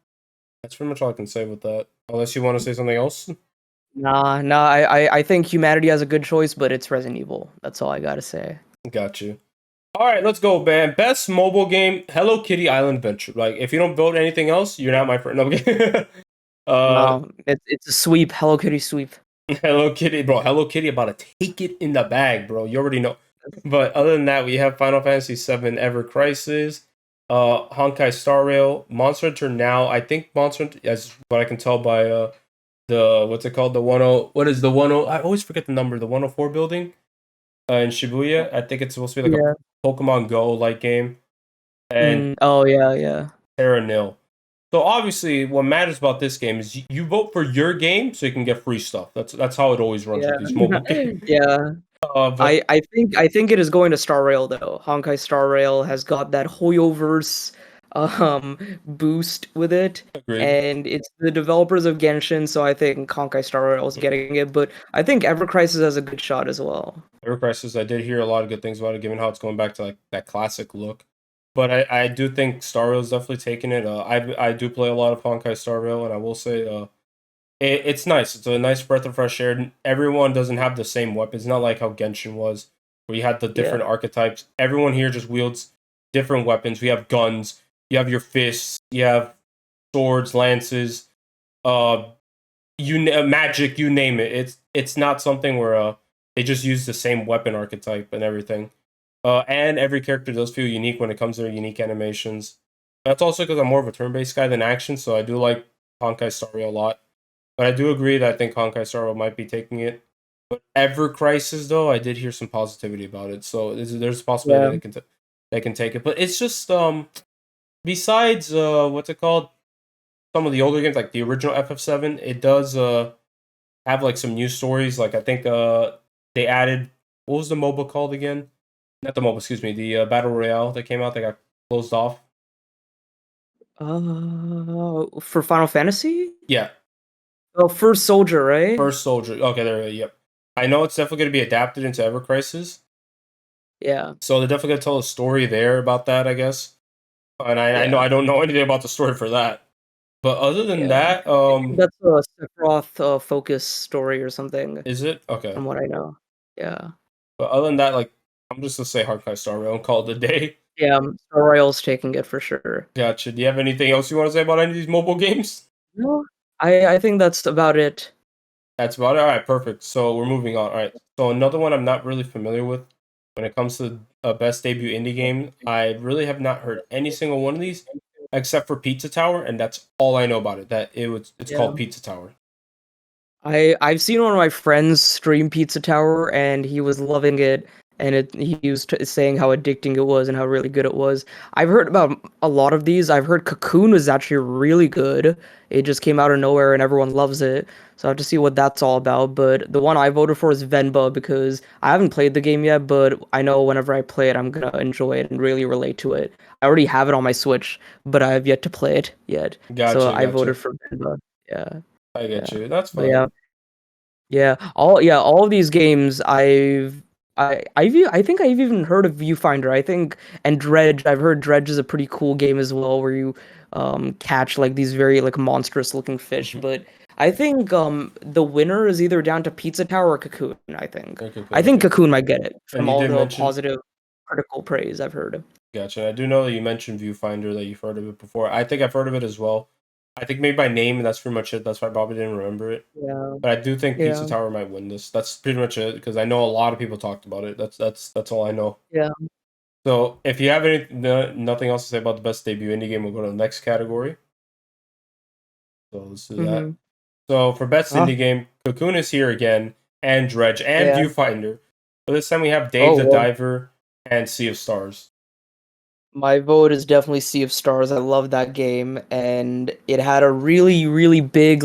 that's pretty much all I can say with that. Unless you want to say something else. Nah, I think Humanity has a good choice, but it's Resident Evil. That's all I gotta say. Got you. All right, let's go, man. Best mobile game: Hello Kitty Island Adventure. Like, if you don't vote anything else, you're not my friend. No, I'm kidding. No, it's a sweep, Hello Kitty sweep. Hello Kitty, bro. Hello Kitty about to take it in the bag, bro. You already know. But other than that, we have Final Fantasy VII Ever Crisis, Honkai Star Rail, Monster Hunter Now. I think Monster Hunter, as what I can tell by the what's it called, the 10, what is the 10? I always forget the number. The 104 building in Shibuya. I think it's supposed to be like a Pokemon Go like game. And Oh yeah. Terra Nil. So obviously, what matters about this game is you vote for your game so you can get free stuff. That's how it always runs with these mobile games. Yeah. I think it is going to Star Rail though. Honkai Star Rail has got that Hoyoverse boost with it. Agreed. And it's the developers of Genshin, so I think Honkai Star Rail is getting it, but I think Ever Crisis has a good shot as well. Ever Crisis, I did hear a lot of good things about it, given how it's going back to like that classic look. But I do think Star Rail is definitely taking it. I do play a lot of Honkai Star Rail, and I will say it's nice. It's a nice breath of fresh air. Everyone doesn't have the same weapons. It's not like how Genshin was, where you had the different archetypes. Everyone here just wields different weapons. We have guns. You have your fists. You have swords, lances, magic. You name it. It's not something where they just use the same weapon archetype and everything. And every character does feel unique when it comes to their unique animations. That's also because I'm more of a turn-based guy than action, so I do like Honkai Star Rail a lot. But I do agree that I think Honkai Star Rail might be taking it. But Ever Crisis, though, I did hear some positivity about it, so there's a possibility they can take it. But it's just besides what's it called? Some of the older games, like the original FF7, it does have like some new stories. Like I think they added, what was the MOBA called again? Not the MOBA, excuse me. The Battle Royale that came out that got closed off. For Final Fantasy? Yeah. Oh, First Soldier, right? First Soldier. Okay, there we go. Yep. I know it's definitely going to be adapted into Ever Crisis. Yeah. So they're definitely going to tell a story there about that, I guess. And I know I don't know anything about the story for that. But other than that, that's a Sephiroth focus story or something. Is it? Okay. From what I know. Yeah. But other than that, like, I'm just going to say Honkai Star Rail and call it a day. Yeah, Star Rail's taking it for sure. Gotcha. Do you have anything else you want to say about any of these mobile games? No, I think that's about it. That's about it. All right, perfect. So we're moving on. All right. So another one I'm not really familiar with when it comes to best debut indie game. I really have not heard any single one of these except for Pizza Tower, and that's all I know about it. It's called Pizza Tower. I've seen one of my friends stream Pizza Tower, and he was loving it. And he was saying how addicting it was and how really good it was. I've heard about a lot of these. I've heard Cocoon was actually really good. It just came out of nowhere and everyone loves it. So I have to see what that's all about. But the one I voted for is Venba because I haven't played the game yet, but I know whenever I play it, I'm going to enjoy it and really relate to it. I already have it on my Switch, but I have yet to play it yet. So I voted for Venba. Yeah. I get you. That's fine. All of these games I think I've even heard of Viewfinder. I think and Dredge. I've heard Dredge is a pretty cool game as well, where you catch like these very like monstrous looking fish. But I think the winner is either down to Pizza Tower or Cocoon. I think Cocoon might get it from all the positive critical praise I've heard. Gotcha. I do know that you mentioned Viewfinder, that you've heard of it before. I think I've heard of it as well. I think maybe by name, and that's pretty much it. That's why I probably didn't remember it. Yeah. But I do think Pizza Tower might win this. That's pretty much it, because I know a lot of people talked about it. That's all I know. Yeah. So if you have nothing else to say about the best debut indie game, we'll go to the next category. So let's do that. So for best indie game, Cocoon is here again, and Dredge, and Viewfinder. But this time we have Dave Oh the well, Diver and Sea of Stars. my vote is definitely Sea of Stars. I love that game, and it had a really, really big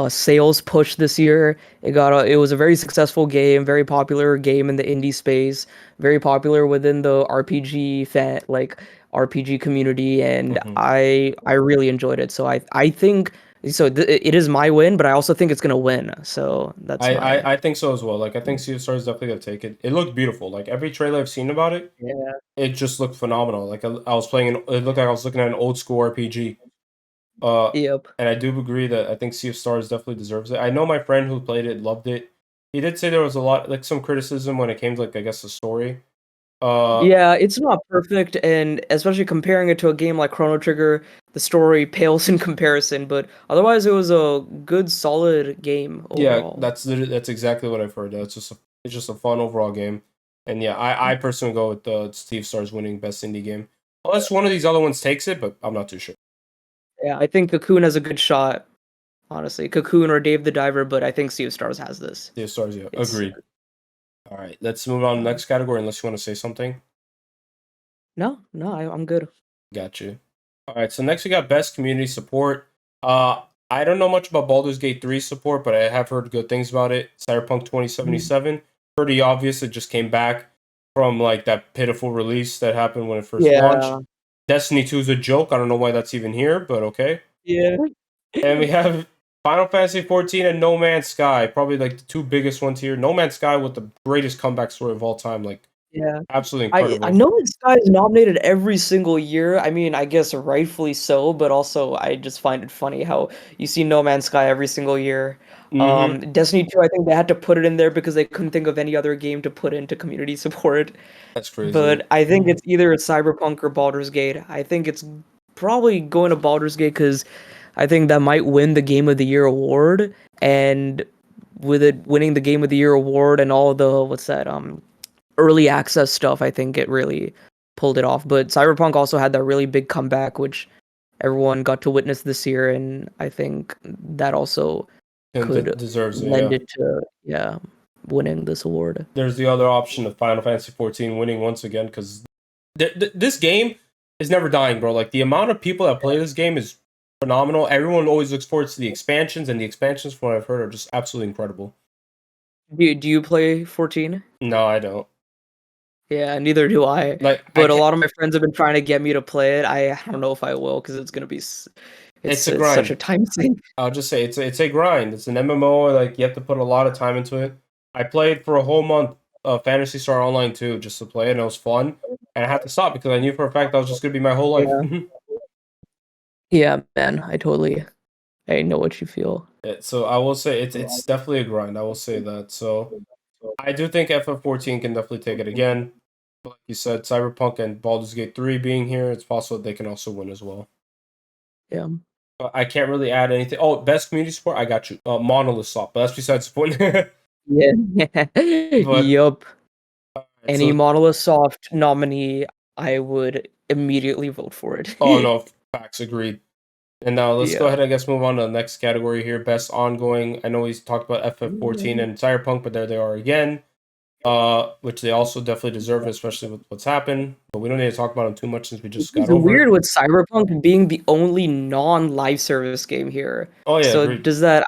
sales push this year. It was a very successful game, very popular game in the indie space, very popular within the RPG community, and Mhm. I really enjoyed it. So I think it is my win, but I also think it's gonna win. So that's my I think so as well. Like I think Sea of Stars is definitely gonna take it. It looked beautiful. Like every trailer I've seen about it, yeah. it just looked phenomenal. Like I was playing, it looked like I was looking at an old school RPG. Uh, Yep. and I do agree that I think Sea of Stars definitely deserves it. I know my friend who played it loved it. He did say there was a lot, like some criticism when it came to like I guess the story. Uh, Yeah, it's not perfect, and especially comparing it to a game like Chrono Trigger, the story pales in comparison, but otherwise it was a good, solid game yeah, overall. that's exactly what I've heard. It's just a fun overall game. And yeah, I personally go with Steve Stars winning best indie game. Unless one of these other ones takes it, but I'm not too sure. Yeah, I think Cocoon has a good shot, honestly. Cocoon or Dave the Diver, but I think Sea of Stars has this. Steve Stars, yeah, It's agreed. All right, let's move on to the um, next category unless you want to say something. no, I'm good. Got you. All right, so next we got best community support. Uh, I don't know much about Baldur's Gate 3 support, but I have heard good things about it. Cyberpunk 2077, pretty obvious. It just came back from like that pitiful release that happened when it first launched. Yeah, Destiny 2 is a joke. I don't know why that's even here, but okay. yeah. And we have Final Fantasy 14 and No Man's Sky, probably like the two biggest ones here. No Man's Sky with the greatest comeback story of all time, like Yeah. absolutely I incredible. know this guy is nominated every single year. I mean, I guess rightfully so, but also I just find it funny how you see No Man's Sky every single year. Mm-hmm. Destiny 2, I think they had to put it in there because they couldn't think of any other game to put into community support. That's crazy. But I think it's either Cyberpunk or Baldur's Gate. I think it's probably going to Baldur's Gate because I think that might win the Game of the Year award, and with it winning the Game of the Year award and all the what's that early access stuff, I think it really pulled it off. But Cyberpunk also had that really big comeback, which everyone got to witness this year, and I think that also And could deserves it, lend yeah. it to winning this award. There's the other option of Final Fantasy 14 winning once again because this game is never dying, bro. Like the amount of people that play this game is phenomenal. Everyone always looks forward to the expansions, and the expansions, from what I've heard, are just absolutely incredible. Do you play 14? No, I don't. Yeah, neither do I. Like I But a can't. lot of my friends have been trying to get me to play it. I don't know if I will because it's gonna be It's a it's such a grind. time sink. I'll just say it's a grind. It's an MMO. Like you have to put a lot of time into it. I played for a whole month of Fantasy Star Online too, just to play it, and it was fun. And I had to stop because I knew for a fact that was just gonna be my whole life. Yeah. Yeah, man. I know what you feel. Yeah, so I will say it's definitely a grind. I will say that. So I do think FF14 can definitely take it again. Like you said, Cyberpunk and Baldur's Gate 3 being here, it's possible they can also win as well. Yeah. I can't really add anything. Oh, best community support, I got you. Monolith Soft, but that's besides the point. Yeah. But Yup. Any so, Monolith Soft nominee, I would immediately vote for it. oh no, facts agreed. And now let's go Yeah. ahead, I guess, move on to the next category here. Best ongoing. I know we talked about FF14 and Cyberpunk, but there they are again. Which they also definitely deserve, especially with what's happened. But we don't need to talk about them too much since we just It's got over weird it. with Cyberpunk being the only non-live service game here. Oh yeah, So agreed. does that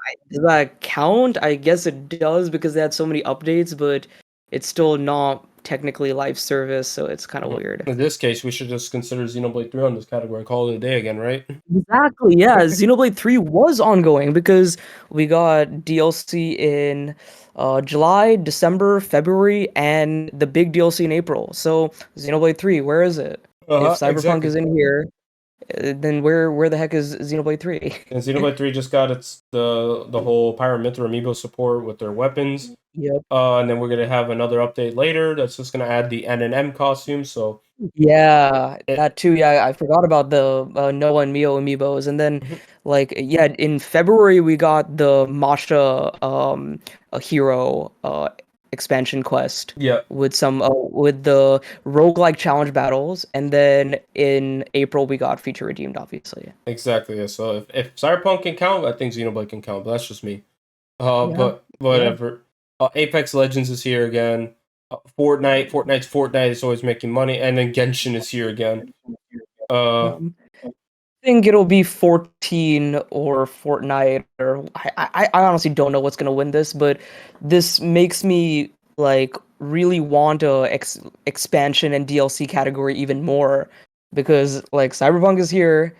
count? I guess it does because they had so many updates, but it's still not technically live service, so it's kind of weird. In this case, we should just consider Xenoblade 3 on this category and call it a day again, right? Exactly, yeah. Xenoblade 3 was ongoing because we got DLC in July, December, February, and the big DLC in April. So Xenoblade 3, where is it? If Cyberpunk Exactly. is in here, then where the heck is Xenoblade 3? And Xenoblade 3 just got its the whole Pyramid amiibo support with their weapons. Yep. And then we're gonna have another update later that's just gonna add the N and M costume. So Yeah, it, that too. Yeah, I forgot about the Noah and Mio amiibos. And then like yeah, in February we got the Masha a hero expansion quest yeah, with some with the roguelike challenge battles, and then in April we got feature redeemed obviously. exactly. Yeah. So if Cyberpunk can count, I think Xenoblade can count. But that's just me. Yeah. But Yeah. whatever. Apex Legends is here again. Fortnite is always making money, and then Genshin is here again. I think it'll be 14 or Fortnite, or I honestly don't know what's gonna win this, but this makes me like really want a expansion and DLC category even more because like Cyberpunk is here.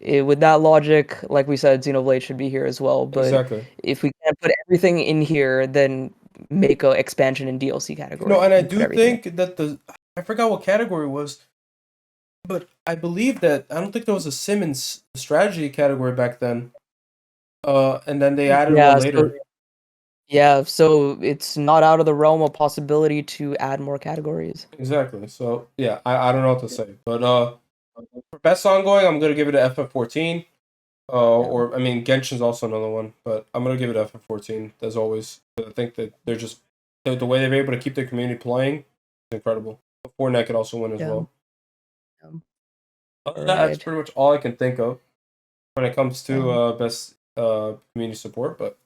With that logic, like we said, Xenoblade should be here as well. But Exactly. if we can't put everything in here, then make a expansion and DLC No, category and I and put do everything. think that I forgot what category it was, but I believe that I don't think there was a Simmons strategy category back then. And then they added one Yeah, later. so it's not out of the realm of possibility to add more categories. Exactly. So yeah, I don't know what to say, but for best ongoing, I'm gonna give it a FF14. Yeah. Or I mean, Genshin's also another one, but I'm gonna give it FF14 as always. I think that they're just the way they're able to keep their community playing is incredible. Fortnite could also win as Yeah. well. Um, Other than that, that's Alright. pretty much all I can think of when it comes to best community support. But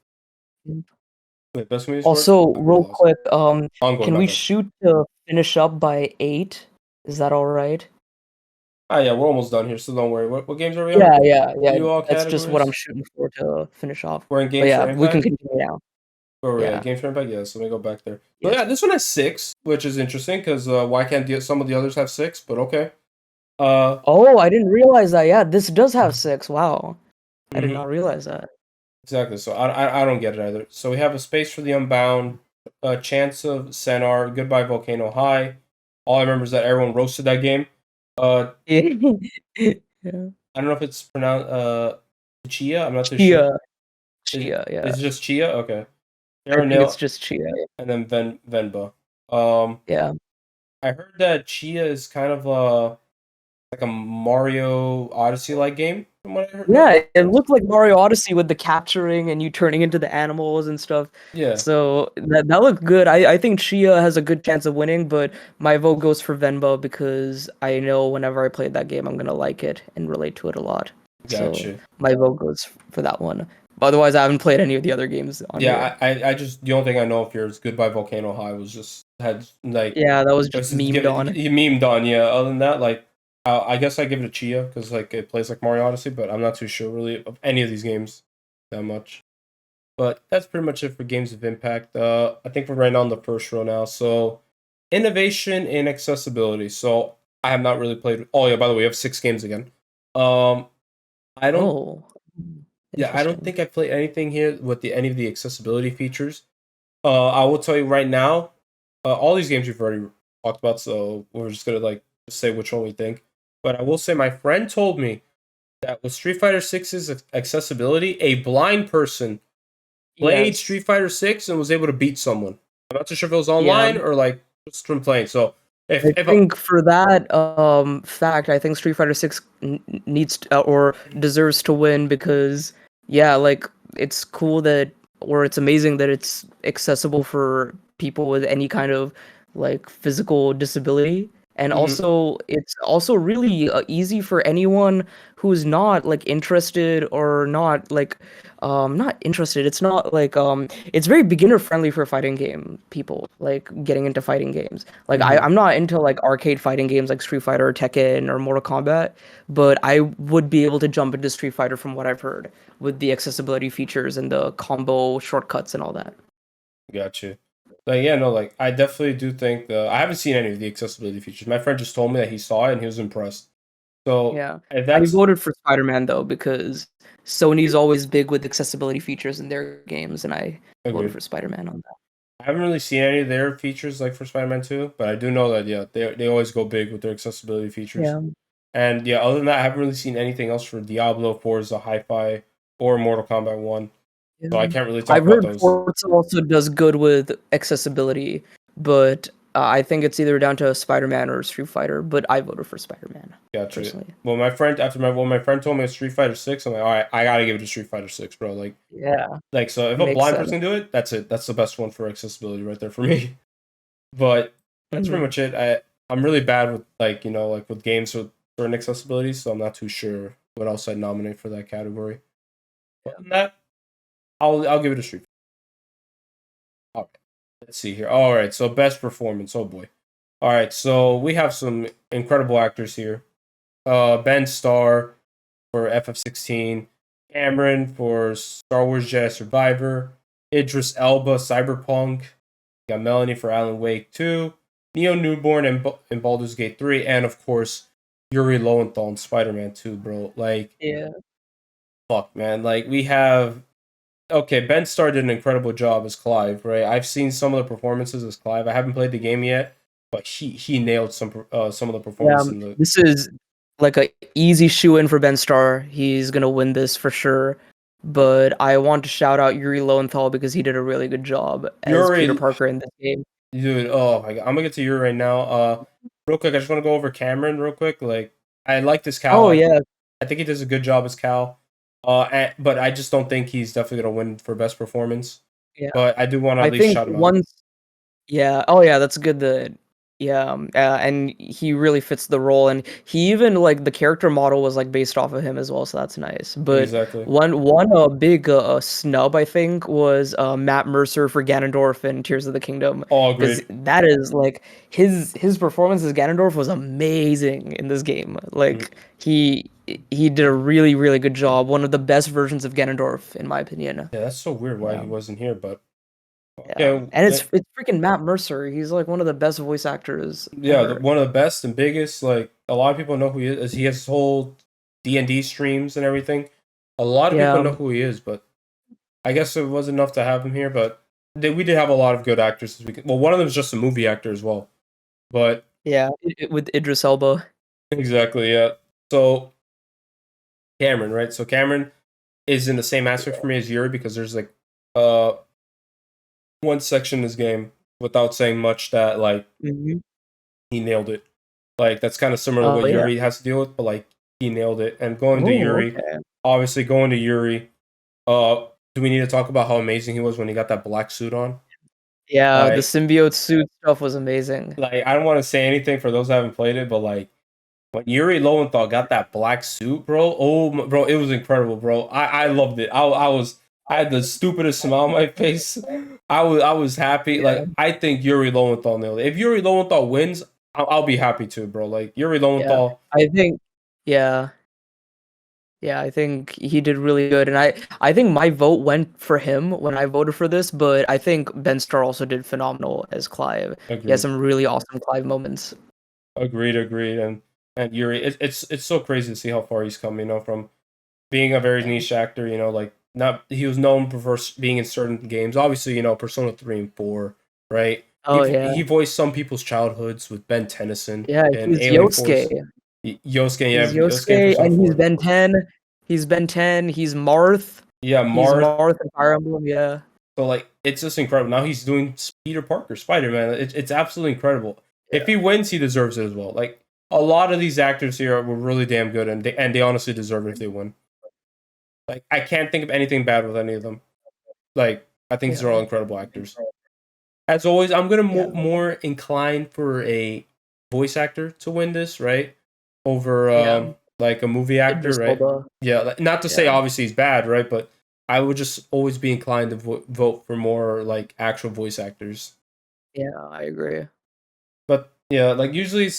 Yep. wait, best community support. Also, I real lost. quick, Ongoing, can my we bad. shoot to finish up by 8? Is that all right? Ah, yeah, we're almost done here, so don't worry. What games are we on? Yeah. Do all That's just what I'm categories. shooting for to finish off. We're in But Games for yeah, we can Impact. continue now. Where were we at? Yeah. Games for Impact. Yeah, so let me go back there. So Yes. yeah, this one has 6, which is interesting because why can't some of the others have 6? But okay. Oh, I didn't realize that. Yeah, this does have 6. Wow. I did Mhm. not realize that. Exactly. So I don't get it either. So we have a Space for the Unbound, a Chance of Senar, Goodbye Volcano High. All I remember is that everyone roasted that game. Yeah. I don't know if it's pronounced Chia. I'm not too sure. Chia. Is Chia, yeah. it just Chia? Okay. I think it's Aranil just Chia. and then Venba. Yeah. I heard that Chia is kind of like a Mario Odyssey like game from what I heard. Yeah, it looked like Mario Odyssey with the capturing and you turning into the animals and stuff. Yeah. So that looked good. I think Chia has a good chance of winning, but my vote goes for Venba because I know whenever I play that game, I'm gonna like it and relate to it a lot. So Gotcha. my vote goes for that one. Otherwise, I haven't played any of the other games on here. Yeah, I just the only thing I know of yours, Goodbye Volcano High, was just had like Yeah, that was it was just just memed on. you memed on. Yeah, other than that, like I guess I give it a Chia because like it plays like Mario Odyssey, but I'm not too sure really of any of these games that much. But that's pretty much it for games of impact. I think we're right now on the first row now. So innovation in accessibility. So I have not really played. Oh yeah, by the way, we have 6 games again. I don't. Oh, Yeah, I don't interesting. think I played anything here with any of the accessibility features. I will tell you right now, all these games we've already talked about, so we're just gonna like say which one we think. But I will say, my friend told me that with Street Fighter 6's accessibility, a blind person played Yes. Street Fighter 6 and was able to beat someone. I'm not too sure if it was Yeah. online or like just from playing. So I if think for that fact, I think Street Fighter 6 needs to, or deserves to win because yeah, like it's cool that or it's amazing that it's accessible for people with any kind of like physical disability. And Mhm. also, it's also really easy for anyone who's not like interested or not interested. It's not like it's very beginner friendly for fighting game people like getting into fighting games. Like Mhm. I'm not into like arcade fighting games like Street Fighter or Tekken or Mortal Kombat, but I would be able to jump into Street Fighter from what I've heard with the accessibility features and the combo shortcuts and all that. Gotcha. Like yeah, no, like I definitely do think I haven't seen any of the accessibility features. My friend just told me that he saw it and he was impressed. So Yeah. if I that's voted for Spider-Man though because Sony's always big with accessibility features in their games and I voted agreed. for Spider-Man on that. I haven't really seen any of their features like for Spider-Man 2, but I do know that yeah, they always go big with their accessibility features. Yeah. And yeah, other than that, I haven't really seen anything else for Diablo, Forza, Hi-Fi, or Mortal Kombat 1. Yeah. So I can't really talk I've about heard those. Forza also does good with accessibility, but I think it's either down to Spider-Man or Street Fighter, but I voted for Spider-Man, Gotcha. personally. Well, my friend when my friend told me it's Street Fighter 6, I'm like, all right, I gotta give it to Street Fighter 6, bro. Yeah, Like so, if a makes blind sense. person can do it, that's it. That's the best one for accessibility right there for me. But that's pretty Mhm. much it. I'm really bad with like like with games with certain accessibility, so I'm not too sure what else I'd nominate for that category. Other than that, I'll give it a Street. Okay. Let's see here. All right, so best performance. Oh boy. All right, so we have some incredible actors here. Ben Starr for FF16, Cameron for Star Wars Jedi Survivor, Idris Elba Cyberpunk, got Melanie for Alan Wake 2, Neo Newborn in Baldur's Gate 3, and of course Yuri Lowenthal in Spider-Man 2, bro. Like, Yeah. fuck, man. Like, we have okay, Ben Starr did an incredible job as Clive, right? I've seen some of the performances as Clive. I haven't played the game yet, but he nailed some of the Yeah, performance in the this is like a easy shoe in for Ben Starr. He's gonna win this for sure. But I want to shout out Yuri Lowenthal because he did a really good job as Peter Yuri. Parker in this game. Dude, oh my god, I'm gonna get to Yuri right now. Real quick, I just want to go over Cameron real quick. Like, I like this Cal. Oh yeah, I think he does a good job as Cal. But I just don't think he's definitely gonna win for best performance. yeah. But I do want to I at least think shout him out. once, yeah. Oh yeah, that's good. And he really fits the role, and he even like the character model was like based off of him as well, so that's nice. But Exactly. one big snub I think was Matt Mercer for Ganondorf in Tears of the Kingdom, Oh, because agreed. that is like his performance as Ganondorf was amazing in this game. Like he did a really good job. One of the best versions of Ganondorf in my opinion. Yeah, that's so weird why Yeah. he wasn't here, but Yeah, okay. and it's freaking Matt Mercer. He's like one of the best voice actors Yeah, ever. one of the best and biggest. Like a lot of people know who he is. He has whole D&D streams and everything. A lot of people Yeah, know who he is, but I guess it wasn't enough to have him here. But we did have a lot of good actors this weekend. Well, one of them is just a movie actor as well. But yeah, with Idris Elba. exactly, yeah. So Cameron, right? So Cameron is in the same aspect for me as Yuri because there's like uh one section in this game without saying much that like Hmm. he nailed it. Like that's kind of similar to Oh what yeah. Yuri has to deal with, but like he nailed it. And going to Oh Yuri, okay. obviously going to Yuri. Do we need to talk about how amazing he was when he got that black suit on? Yeah, the Like, symbiote suit stuff was amazing. I don't want to say anything for those who haven't played it, but like when Yuri Lowenthal got that black suit, bro, bro, it was incredible, bro. I loved it. I had the stupidest smile on my face. I was happy. Yeah, Like I think Yuri Lowenthal nailed it. If Yuri Lowenthal wins, I'll be happy too, bro. Like Yuri yeah. Lowenthal. I think, yeah, yeah. I think he did really good, and I think my vote went for him when I voted for this. But I think Ben Starr also did phenomenal as Clive. He has Agreed. some really awesome Clive moments. Agreed. And Yuri, it's so crazy to see how far he's come. You know, from being a very niche actor. You know, like not he was known for being in certain games. Obviously, you know, Persona 3 and 4, right? Oh yeah, He voiced some people's childhoods with Ben Tennyson yeah. and He's Alien Yosuke. Force. Yosuke, yeah, He's Yosuke in Yosuke, Persona and he's 4. Ben 10. He's Ben 10. He's Marth. Yeah, He's Marth. Marth in Fire Emblem. Yeah. So like, it's just incredible. Now he's doing Peter Parker, Spider Man. It's absolutely incredible. Yeah. If he wins, he deserves it as well. Like a lot of these actors here were really damn good, and they honestly deserve it if they win. Like I can't think of anything bad with any of them. Like I think these are all Yeah. incredible actors. As always, I'm gonna Yeah. more inclined for a voice actor to win this, right? Over Yeah. like a movie actor, Idris right? Elba. Yeah, like, not to say Yeah. obviously he's bad, right? But I would just always be inclined to vote for more like actual voice actors. Yeah, I agree. But yeah, like usually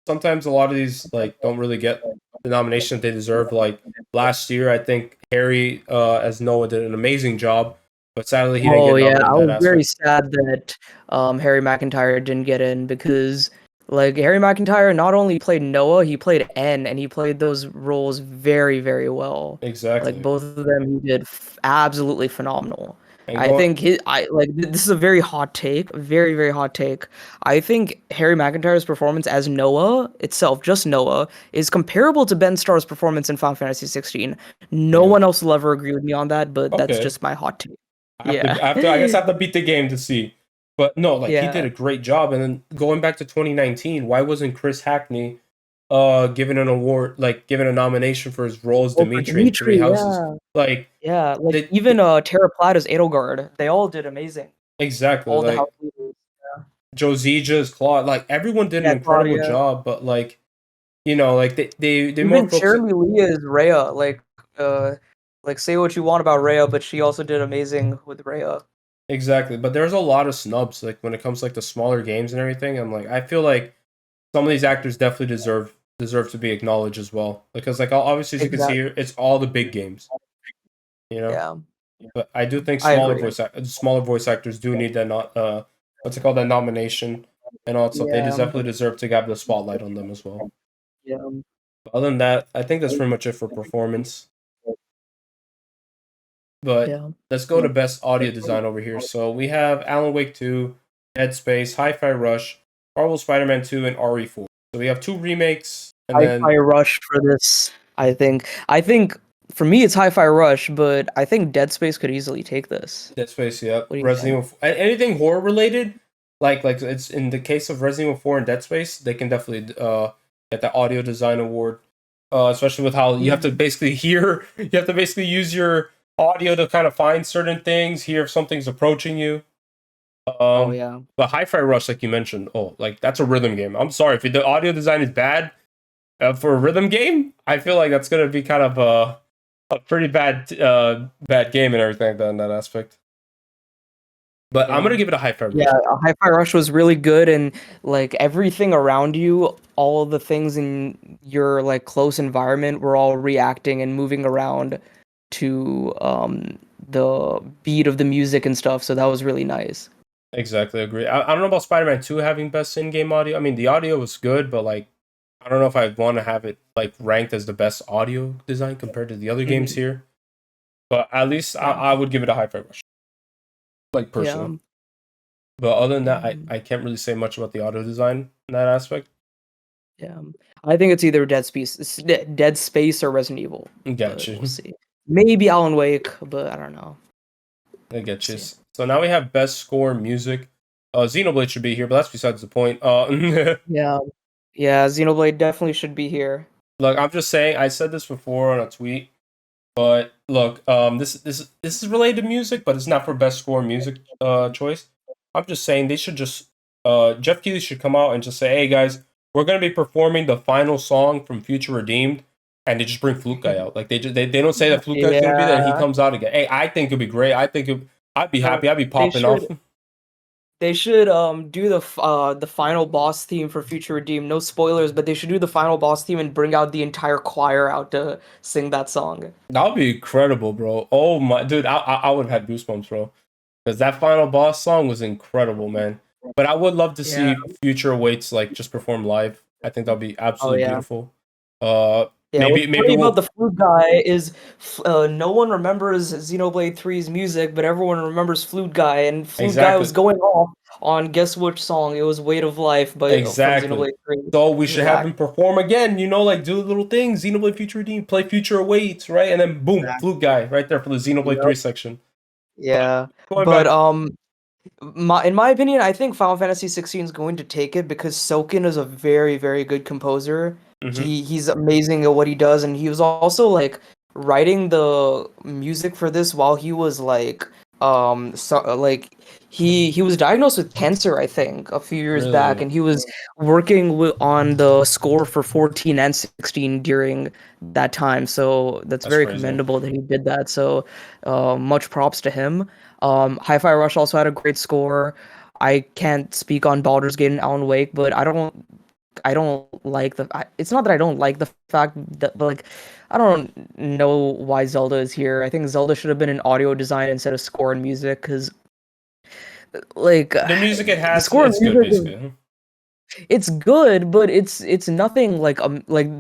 sometimes a lot of these like don't really get the nomination that they deserve. Like last year, I think Harry as Noah did an amazing job, but sadly he didn't Oh get yeah, nominated I in that was very aspect. sad that Harry McIntyre didn't get in because like Harry McIntyre not only played Noah, he played N, and he played those roles very well. Like Exactly. both of them, he did absolutely phenomenal. And I going think this is a very hot take, very hot take. I think Harry McIntyre's performance as Noah itself, just Noah, is comparable to Ben Starr's performance in Final Fantasy 16. No yeah. one else will ever agree with me on that, but that's Okay. just my hot take. I Yeah. have to I guess I have to beat the game to see. But no, like he did Yeah. a great job. And then going back to 2019, why wasn't Chris Hackney given an award, like given a nomination for his role as Oh, for Dimitri in Three Dimitri, Houses? yeah. Like Yeah, like they, even Terra Plata's Edelgard, they all did amazing. exactly All the house like leaders. Josieja's Claude, like everyone did an Yeah, incredible Claudia. job, but like you know, like they more Even focus. Jeremy Lee is Rhea. Like say what you want about Rhea, but she also did amazing with Rhea. Exactly, but there's a lot of snubs like when it comes to like the smaller games and everything. I'm like, I feel like some of these actors definitely deserve to be acknowledged as well because like obviously as you can see Exactly. here, it's all the big games, you know. Yeah, But I do think I agree. smaller voice actors do need that not what's it called, that nomination and all that stuff. They Yeah, definitely deserve to have the spotlight on them as well. yeah, But other than that, I think that's pretty much it for performance. But yeah. let's go to best audio design over here. So we have Alan Wake 2, Dead Space, Hi-Fi Rush, Marvel Spider-Man 2, and RE4. So we have two remakes, and then Hi-Fi Rush for this. I think for me it's Hi-Fi Rush, but I think Dead Space could easily take this. Dead Space, yep. What do you Resident think? Evil, anything horror related, like it's in the case of Resident Evil 4 and Dead Space, they can definitely get the audio design award. Especially with how you have to basically hear, you have to basically use your audio to kind of find certain things, hear if something's approaching you. Oh yeah. But Hi-Fi Rush, like you mentioned, oh, like that's a rhythm game. I'm sorry if the audio design is bad for a rhythm game. I feel like that's gonna be kind of a pretty bad game and everything like that in that aspect. But I'm Yeah. gonna give it a Hi-Fi Rush. Yeah, Hi-Fi Rush was really good, and like everything around you, all of the things in your like close environment were all reacting and moving around to the beat of the music and stuff. So that was really nice. Exactly, agree. I don't know about Spider-Man 2 having best in-game audio. I mean, the audio was good, but like, I don't know if I'd want to have it like ranked as the best audio design compared to the other games Mhm. here. But at least Yeah. I would give it a Hi-Fi Rush, like Yeah. personally. But other than Yeah. that, I can't really say much about the audio design in that aspect. Yeah. I think it's either Dead Space or Resident Evil, Got but we'll you. see. Maybe Alan Wake, but I don't know. I get you. See. So now we have best score music. Xenoblade should be here, but that's besides the point. Yeah. Yeah, Xenoblade definitely should be here. Look, I'm just saying. I said this before on a tweet, but look, this is related to music, but it's not for best score music choice. I'm just saying they should just Jeff Keighley should come out and just say, "Hey guys, we're gonna be performing the final song from Future Redeemed," and they just bring Flute Guy out. Like they don't say that Flute Guy's gonna be there, and he Yeah. comes out again. Hey, I think it'd be great. I'd be happy. I'd be They popping off. should do the final boss theme for Future Redeem. No spoilers, but they should do the final boss theme and bring out the entire choir out to sing that song. That would be incredible, bro. Oh my, dude, I would have had goosebumps, bro. Because that final boss song was incredible, man. But I would love to Yeah. see Future Waits like just perform live. I think that'd be Oh absolutely yeah. beautiful. Yeah, what's Maybe funny about we'll the Flute Guy is no one remembers Xenoblade 3's music, but everyone remembers Flute Guy, and Flute Guy was exactly going off on guess which song? It was Weight of Life, but from exactly. Xenoblade 3. So we should have Exactly. him perform again. You know, like do little things. Xenoblade Future Redeem, play Future Awaits, right? And then boom, Flute Guy right there for the Xenoblade Yep. 3 section. But Yeah. going But back, in my opinion, I think Final Fantasy 16 is going to take it because Soken is a very, very good composer. mhm, He's amazing at what he does, and he was also like writing the music for this while he was like like he was diagnosed with cancer, I think, a few years back, really, and he was working on the score for 14 and 16 during that time. So that's that's very crazy. commendable that he did that. So much props to him. Hi-Fi Rush also had a great score. I can't speak on Baldur's Gate and Alan Wake, but I don't like it's not that I don't like the fact that, but like, I don't know why Zelda is here. I think Zelda should have been in audio design instead of score and music, because like The music it the has, score and it's good, music is basically. it's good, but it's nothing like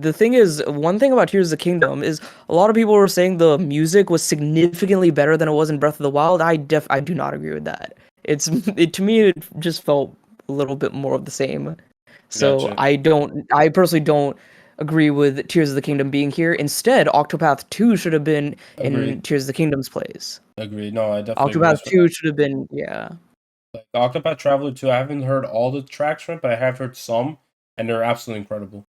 the thing is, one thing about Tears of the Kingdom is a lot of people were saying the music was significantly better than it was in Breath of the Wild. I do not agree with that. To me it just felt a little bit more of the same. So Gotcha. I personally don't agree with Tears of the Kingdom being here. Instead, Octopath 2 should have been in Agreed. Tears of the Kingdom's place. Agreed. No, I definitely agree. Octopath 2 should have been, yeah. Like the Octopath Traveler 2, I haven't heard all the tracks from it, but I have heard some, and they're absolutely incredible.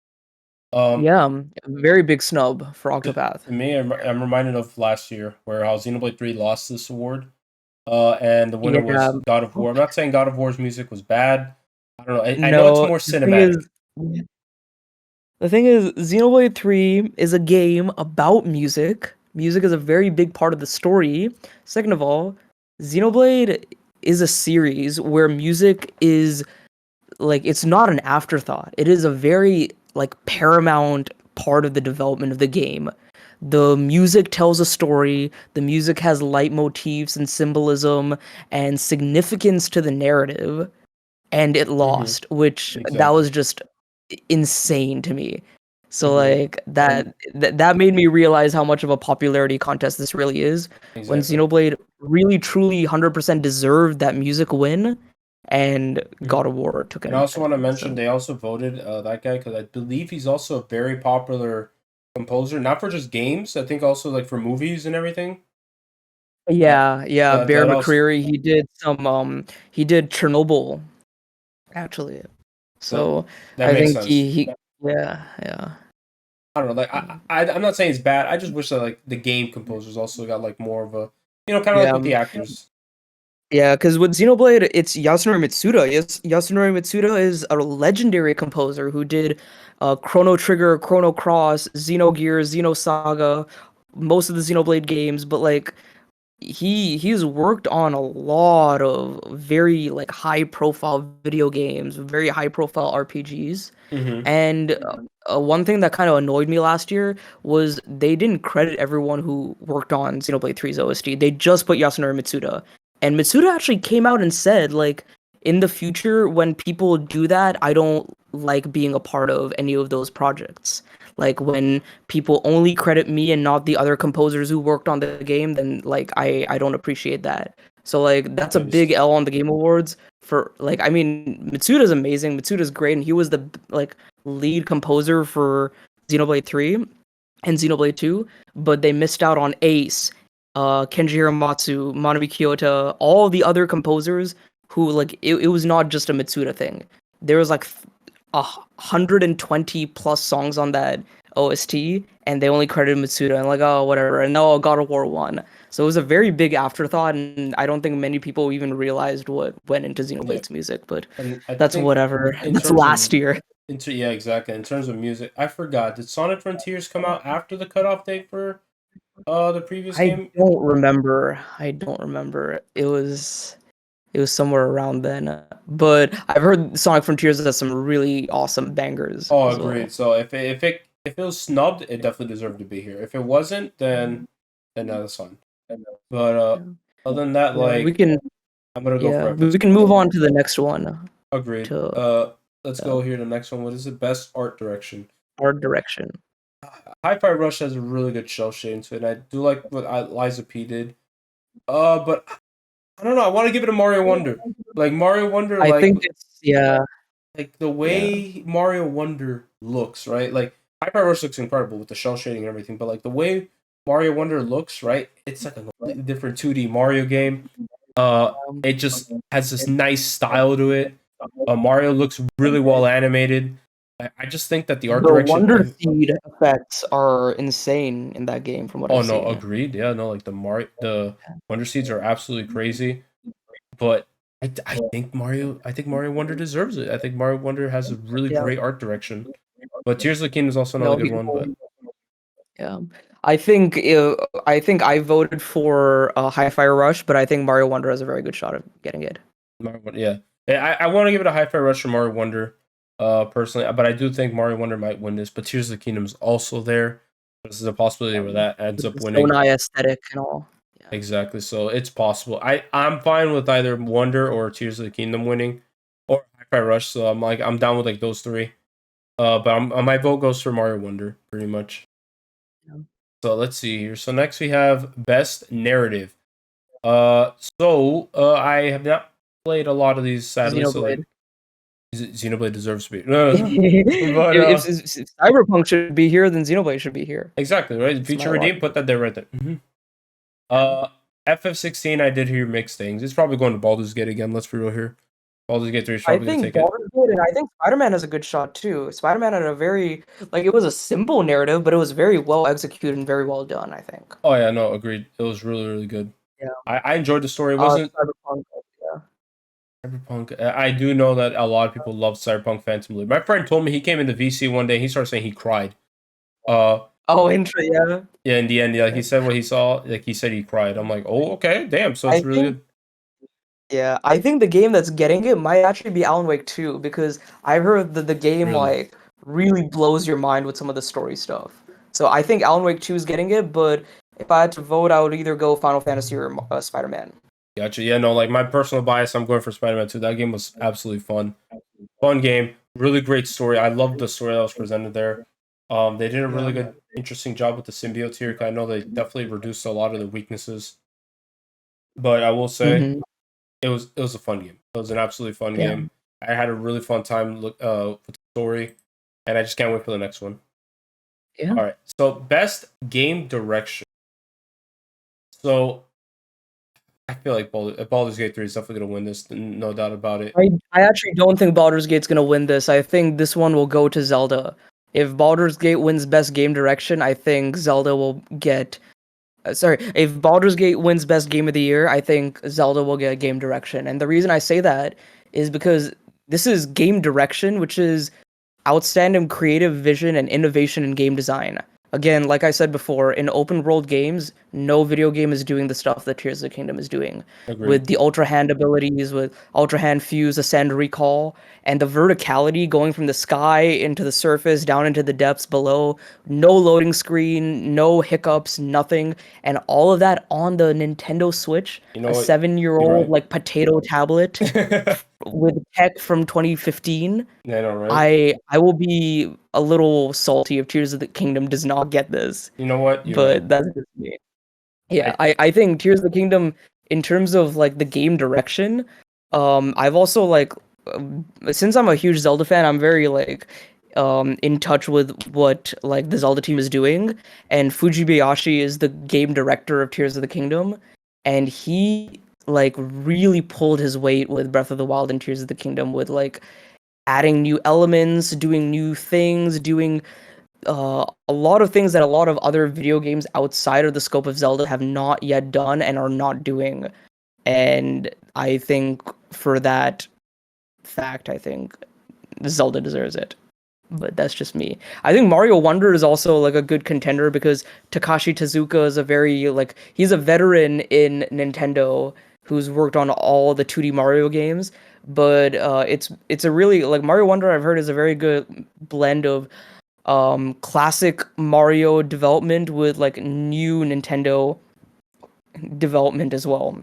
Um, Yeah, very big snub for to, Octopath. to me, I'm reminded of last year where how Xenoblade 3 lost this award, and the winner Yeah. was God of War. I'm not saying God of War's music was bad. I don't know. I know it's No, more cinematic. the thing is, Xenoblade 3 is a game about music. Music is a very big part of the story. Second of all, Xenoblade is a series where music is like it's not an afterthought. It is a very like paramount part of the development of the game. The music tells a story, the music has leitmotifs and symbolism and significance to the narrative, and it lost, which that Exactly. was just insane to me. So Mhm. like that made me realize how much of a popularity contest this really is. When Exactly. Xenoblade really truly 100% deserved that music win, and Mhm. God of War took it. And I also want to instead, mention so. they also voted that guy because I believe he's also a very popular composer, not for just games. I think also like for movies and everything. Yeah, Bear That also McCreary, he did Chernobyl actually. so So that I makes think sense. he yeah. I don't know. Like I'm not saying it's bad. I just wish that like the game composers also got like more of a kind of like Yeah. with the actors. Yeah, because with Xenoblade, it's Yasunori Mitsuda. Yes, Yasunori Mitsuda is a legendary composer who did Chrono Trigger, Chrono Cross, Xenogears, Xenosaga, most of the Xenoblade games. But like he's worked on a lot of very like high profile video games, very high profile RPGs. Mm-hmm. And one thing that kind of annoyed me last year was they didn't credit everyone who worked on Xenoblade 3's OST. They just put Yasunori Mitsuda. And Mitsuda actually came out and said, like, in the future, when people do that, I don't like being a part of any of those projects. Like, when people only credit me and not the other composers who worked on the game, then, like, I don't appreciate that. So, like, that's a big L on the Game Awards for, like, I mean, Mitsuda's amazing. Mitsuda's great, and he was the, like, lead composer for Xenoblade 3 and Xenoblade 2, but they missed out on Ace, Kenji Hiramatsu, Manami Kiyota, all the other composers who like it was not just a Mitsuda thing. There was like 120 plus songs on that OST, and they only credited Mitsuda and like oh whatever, and no God of War won. So it was a very big afterthought, and I don't think many people even realized what went into Yeah, Xenoblade's music. But and I that's think whatever. in That's terms of last year. yeah, exactly. In terms of music, I forgot. Did Sonic Frontiers come out after the cutoff date for the previous I game? don't remember. I don't remember. It was somewhere around then. But I've heard Sonic Frontiers has some really awesome bangers Oh, as agreed. well. So if it was snubbed, it definitely deserved to be here. If it wasn't, then no, that's fine. But Yeah. other than that, Yeah, we like can I'm gonna go yeah, for FF. we can move on to the next one. Agreed. To Let's go here to the next one. What is the best art direction? art direction. Hi-Fi Rush has a really good shell shading to it, and I do like what Liza P did. But I don't know. I want to give it a Mario Wonder. Like Mario Wonder, I think it's like the yeah. way Mario Wonder looks, right? Like Hi-Fi Rush looks incredible with the shell shading and everything, but like the way Mario Wonder looks, right? It's like a completely different 2D Mario game. It just has this nice style to it. Mario looks really well animated. I just think that the art The direction. Wonder Seed effects are insane in that game from what Oh I've no, seen. agreed. Yeah, no, like the Wonder Seeds are absolutely crazy. But I think Mario Wonder deserves it. I think Mario Wonder has a really Yeah. great art direction. But Tears of the Kingdom is also another No, good one. But yeah. I think I voted for Hi-Fi Rush, but I think Mario Wonder has a very good shot of getting it. Mario Wonder, yeah, I want to give it a Hi-Fi Rush for Mario Wonder, personally. But I do think Mario Wonder might win this. But Tears of the Kingdom is also there. This is a possibility where that ends With up the winning. Sonai aesthetic and all. Yeah. Exactly. So it's possible. I'm fine with either Wonder or Tears of the Kingdom winning, or Hi-Fi Rush. So I'm down with like those three. But my vote goes for Mario Wonder pretty much. Yeah. So let's see here. So next we have Best Narrative. I have not played a lot of these sadly. So like Xenoblade. Xenoblade deserves to be. No, but If Cyberpunk should be here, then Xenoblade should be here. exactly right. That's my Future Redeem, logic. put that there right there. Uh, FF16, I did hear mixed things. It's probably going to Baldur's Gate again. Let's be real here. Baldur's Gate 3 is I probably going to think take it. Baldur's Gate, and I think Spider-Man has a good shot too. Spider-Man had a very like it was a simple narrative, but it was very well executed and very well done, I think. Oh yeah, no, agreed. It was really, really good. Yeah. I enjoyed the story. It wasn't Cyberpunk, yeah. Cyberpunk. I do know that a lot of people love Cyberpunk Phantom Liberty. My friend told me he came into VC one day. He started saying he cried. Uh, Oh, intro, yeah. yeah. In the end, yeah, like he said what he saw. Like he said he cried. I'm like, oh, okay, damn. So I it's really think good. Yeah, I think the game that's getting it might actually be Alan Wake 2 because I've heard that the game Really? like really blows your mind with some of the story stuff. So I think Alan Wake 2 is getting it, but if I had to vote, I would either go Final Fantasy or Spider-Man. Gotcha. Yeah, no, like my personal bias, I'm going for Spider-Man 2. That game was absolutely fun. Fun game. Really great story. I loved the story that was presented there. They did a really good, interesting job with the symbiote here. I know they definitely reduced a lot of the weaknesses. But I will say Mm-hmm. it was a fun game. It was an absolutely fun Yeah. game. I had a really fun time with the story, and I just can't wait for the next one. Yeah. All right. So best game direction. So I feel like Baldur's Gate 3 is definitely gonna win this, no doubt about it. I actually don't think Baldur's Gate's gonna win this. I think this one will go to Zelda. If Baldur's Gate wins Best Game Direction, I think Zelda will get. Sorry, if Baldur's Gate wins Best Game of the Year, I think Zelda will get Game Direction. And the reason I say that is because this is Game Direction, which is outstanding creative vision and innovation in game design. Again, like I said before, in open world games, no video game is doing the stuff that Tears of the Kingdom is doing. Agreed. With the Ultra Hand abilities, with Ultra Hand Fuse, Ascend, Recall, and the verticality going from the sky into the surface, down into the depths below, no loading screen, no hiccups, nothing, and all of that on the Nintendo Switch, You know a what? 7-year-old You're right. like potato tablet with tech from 2015. Yeah, I know, right? I will be a little salty if Tears of the Kingdom does not get this, You know what? You're right. but that's just me. Yeah, I I think Tears of the Kingdom, in terms of like the game direction, I've also like since I'm a huge Zelda fan, I'm very like in touch with what like the Zelda team is doing, and Fujibayashi is the game director of Tears of the Kingdom, and he like really pulled his weight with Breath of the Wild and Tears of the Kingdom with like adding new elements, doing new things, doing a lot of things that a lot of other video games outside of the scope of Zelda have not yet done and are not doing. And I think for that fact, I think Zelda deserves it. But that's just me. I think Mario Wonder is also like a good contender because Takashi Tezuka is a very like he's a veteran in Nintendo who's worked on all the 2D Mario games. But it's a really like Mario Wonder I've heard is a very good blend of classic Mario development with like new Nintendo development as well.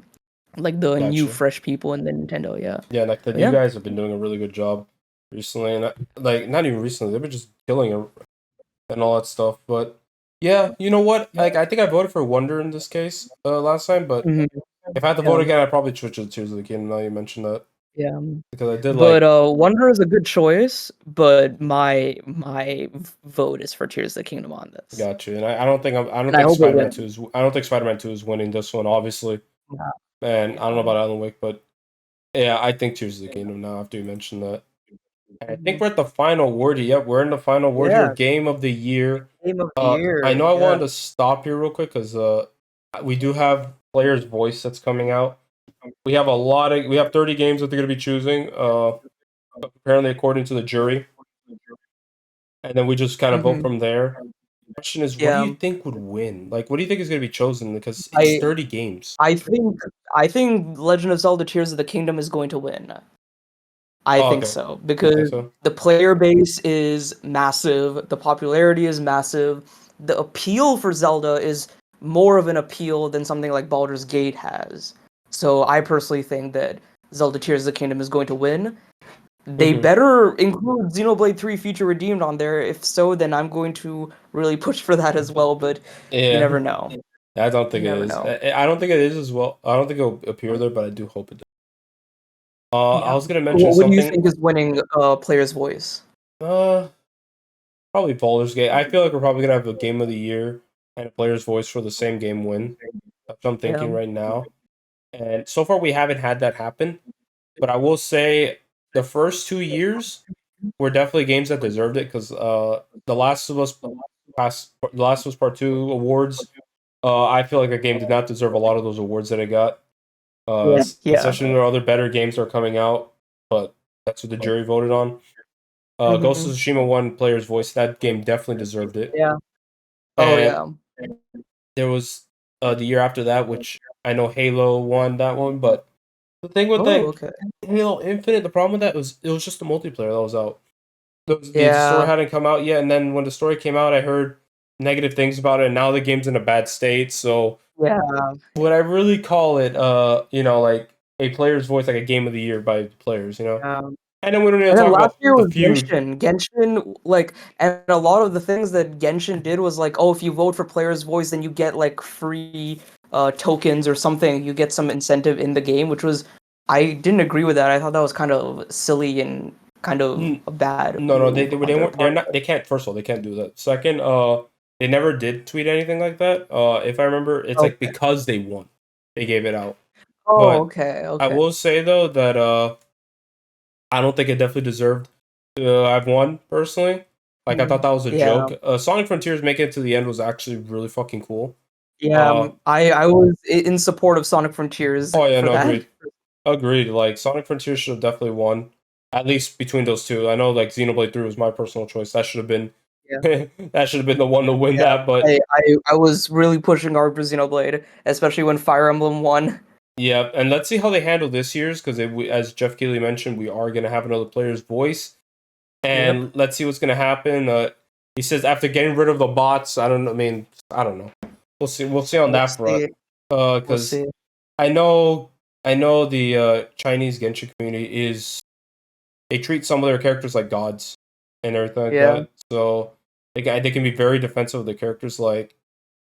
Like the new gotcha. fresh people in the Nintendo, yeah. Yeah, like But you yeah. guys have been doing a really good job recently, and like not even recently, they've been just killing it and all that stuff. But yeah, you know what? Like I think I voted for Wonder in this case last time, but Mhm. if I had to Yeah. vote again, I'd probably switch to Tears of the Kingdom. Now you mentioned that Yeah. because I did But like. Wonder is a good choice, but my vote is for Tears of the Kingdom on this. Gotcha, and I don't think I don't And I think hope it Spider-Man wins. 2 is I don't think Spider-Man 2 is winning this one, obviously. Yeah. And I don't know about Alan Wake, but yeah, I think Tears of the Kingdom now after you mentioned that. And I think we're at the final word. Yep, we're in the final word here. Yeah, Game of the year. game of the I year. know I Yeah. wanted to stop here real quick because we do have Player's Voice that's coming out. We have we have 30 games that they're going to be choosing. Apparently according to the jury, and then we just kind of vote Hmm. from there. Question is, what do you Yeah. think would win? Like, what do you think is going to be chosen? Because it's I 30 games. I think I think Legend of Zelda Tears of the Kingdom is going to win. I Oh, think okay. so You think because so? the player base is massive, the popularity is massive, the appeal for Zelda is more of an appeal than something like Baldur's Gate has. So I personally think that Zelda Tears of the Kingdom is going to win. They Hmm. better include Xenoblade 3 Future Redeemed on there. If so, then I'm going to really push for that as well, but you Yeah, never know. I don't You think it never is. know. I don't think it is as well. I don't think it'll appear there, but I do hope it does. I Yeah. was gonna mention What do you something. think is winning player's voice? Uh, Probably Baldur's Gate. I feel like we're probably gonna have a game of the year and a player's voice for the same game win. That's what I'm Yeah. thinking right now. And so far we haven't had that happen. But I will say the first 2 years were definitely games that deserved it because The Last of Us The Last of Us Part 2 awards. I feel like a game did not deserve a lot of those awards that it got. Yeah. Yeah. Especially when there are other better games that are coming out, but that's what the jury voted on. Ghost of Hmm. Tsushima won player's voice. That game definitely deserved it. Yeah. Oh And yeah. there was the year after that, which I know Halo won that one, but The thing with Oh, that okay. Halo Infinite, the problem with that was it was just the multiplayer that was out. The story Yeah, hadn't come out yet, and then when the story came out, I heard negative things about it, and now the game's in a bad state. So yeah, would I really call it like a player's voice, like a game of the year by players, yeah. And then we don't need to And then talk last about year the was feud. Genshin. Genshin, like, and a lot of the things that Genshin did was like, oh, if you vote for player's voice, then you get like free tokens or something. You get some incentive in the game, which was I didn't agree with that. I thought that was kind of silly and kind of N- a bad No, they move on they their weren't. They're part. not. They can't. First of all, they can't do that. Second, they never did tweet anything like that. If I remember, it's like Okay. because they won, they gave it out. Oh, But okay, I okay. will say though that I don't think it definitely deserved to have won personally. Like I thought that was a Yeah, joke. Sonic Frontiers making it to the end was actually really fucking cool. yeah. Uh I was in support of Sonic Frontiers oh yeah, for no, that. agreed. Like Sonic Frontiers should have definitely won. At least between those two. I know like Xenoblade 3 was my personal choice. That should have been Yeah. that should have been the one to win Yeah, that, but I was really pushing hard for Xenoblade, especially when Fire Emblem won. yeah, and let's see how they handle this year's because as Jeff Keighley mentioned, we are going to have another player's voice, Yep. and let's see what's going to happen. He says after getting rid of the bots, I don't know. I mean, I don't know. We'll see. We'll see on We'll that front. see. We'll Because see. I know, the Chinese Genshin community they treat some of their characters like gods and everything like Yeah. that. So they can be very defensive of the characters, like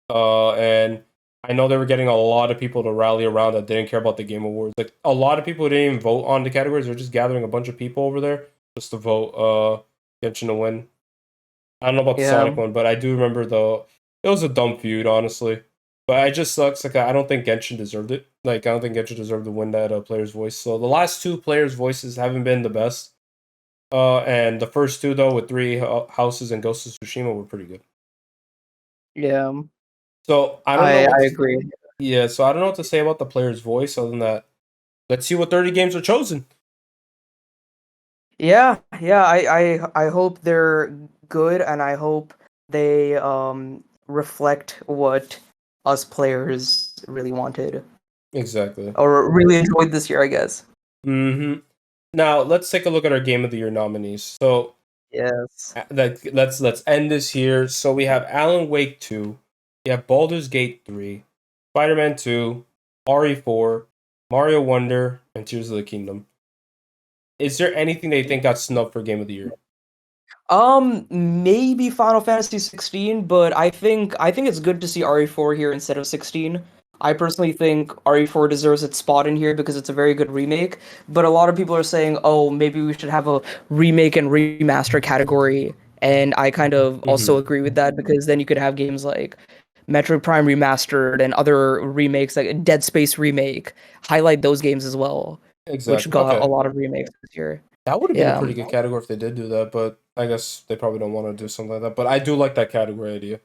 and I know they were getting a lot of people to rally around that didn't care about the Game Awards. Like a lot of people who didn't even vote on the categories. They're just gathering a bunch of people over there just to vote Genshin to win. I don't know about the Yeah. Sonic one, but I do remember it was a dumb feud, honestly. But it just sucks. Like I don't think Genshin deserved it. Like I don't think Genshin deserved to win that player's voice. So the last two players' voices haven't been the best. And the first two though, with Three Houses and Ghost of Tsushima, were pretty good. Yeah. So I don't know I what. agree. Yeah, so I don't know what to say about the player's voice other than that. Let's see what 30 games are chosen. Yeah, yeah. I hope they're good, and I hope they reflect what us players really wanted Exactly. or really enjoyed this year, I guess. Mm-hmm. Now let's take a look at our Game of the Year nominees. So Yes. let's end this here. So we have Alan Wake 2, we have Baldur's Gate 3, Spider-Man 2, RE4, Mario Wonder, and Tears of the Kingdom. Is there anything that you think got snubbed for Game of the Year? Maybe Final Fantasy 16, but I think it's good to see RE4 here instead of 16. I personally think RE4 deserves its spot in here because it's a very good remake, but a lot of people are saying, "Oh, maybe we should have a remake and remaster category." And I kind of also Mm-hmm. agree with that because then you could have games like Metroid Prime Remastered and other remakes like Dead Space remake, highlight those games as well, which Exactly. got a Okay. lot of remakes this year. That would have been a Yeah. pretty good category if they did do that, but I guess they probably don't want to do something like that. But I do like that category idea.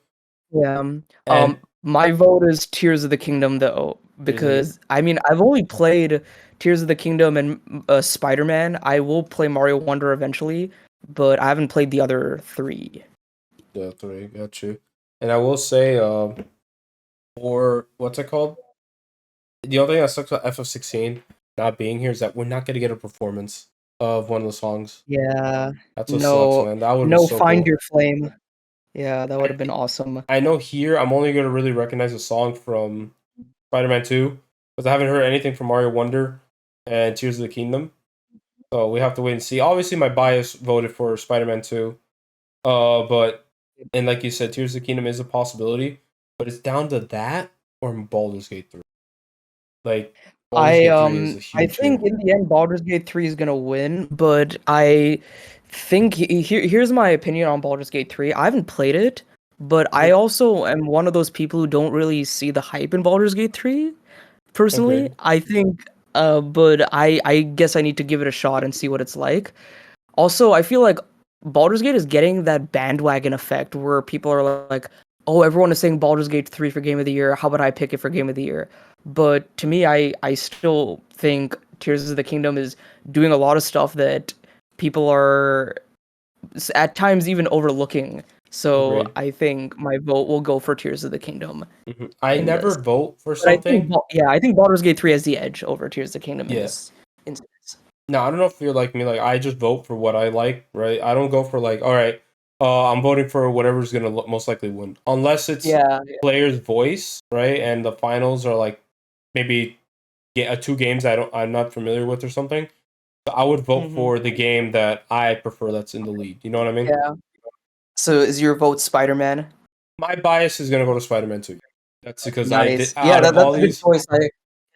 Yeah. And My vote is Tears of the Kingdom though, here's the because I mean I've only played Tears of the Kingdom and Spider-Man. I will play Mario Wonder eventually, but I haven't played the other three. yeah, 3, got you. And I will say, for what's it called? The only thing that sucks about FF16 not being here is that we're not gonna get a performance of one of the songs. Yeah. That's what sucks, No, man. That would have been no, so Find cool. Your Flame. Yeah, that would have been I, awesome. I know here I'm only gonna really recognize a song from Spider-Man 2 because I haven't heard anything from Mario Wonder and Tears of the Kingdom. So we have to wait and see. Obviously, my bias voted for Spider-Man 2. But and like you said, Tears of the Kingdom is a possibility, but it's down to that or Baldur's Gate 3. Like Baldur's Gate 3 is a I huge think game. in the end Baldur's Gate 3 is gonna win, but I think here's my opinion on Baldur's Gate 3. I haven't played it, but I Mhm. also am one of those people who don't really see the hype in Baldur's Gate 3 personally. Agreed. I think but I guess I need to give it a shot and see what it's like. Also, I feel like Baldur's Gate is getting that bandwagon effect where people are like, "Oh, everyone is saying Baldur's Gate 3 for Game of the Year. How about I pick it for Game of the Year?" But to me, I still think Tears of the Kingdom is doing a lot of stuff that people are at times even overlooking. So Agreed. I think my vote will go for Tears of the Kingdom I in never this. vote for But I think, something. I think Baldur's Gate 3 has the edge over Tears of the Kingdom in Yeah. this instance. No, I don't know if you're like me. Like, I just vote for what I like, right? I don't go for like, all right, I'm voting for whatever's gonna most likely win, unless it's Yeah, player's voice, right? And the finals are like maybe two games I'm not familiar with or something. So I would vote for the game that I prefer that's in the lead. You know what I mean? yeah. So is your vote Spider-Man? My bias is gonna go to Spider-Man 2. That's because I did Nice. Yeah, out of that's all a good these. choice.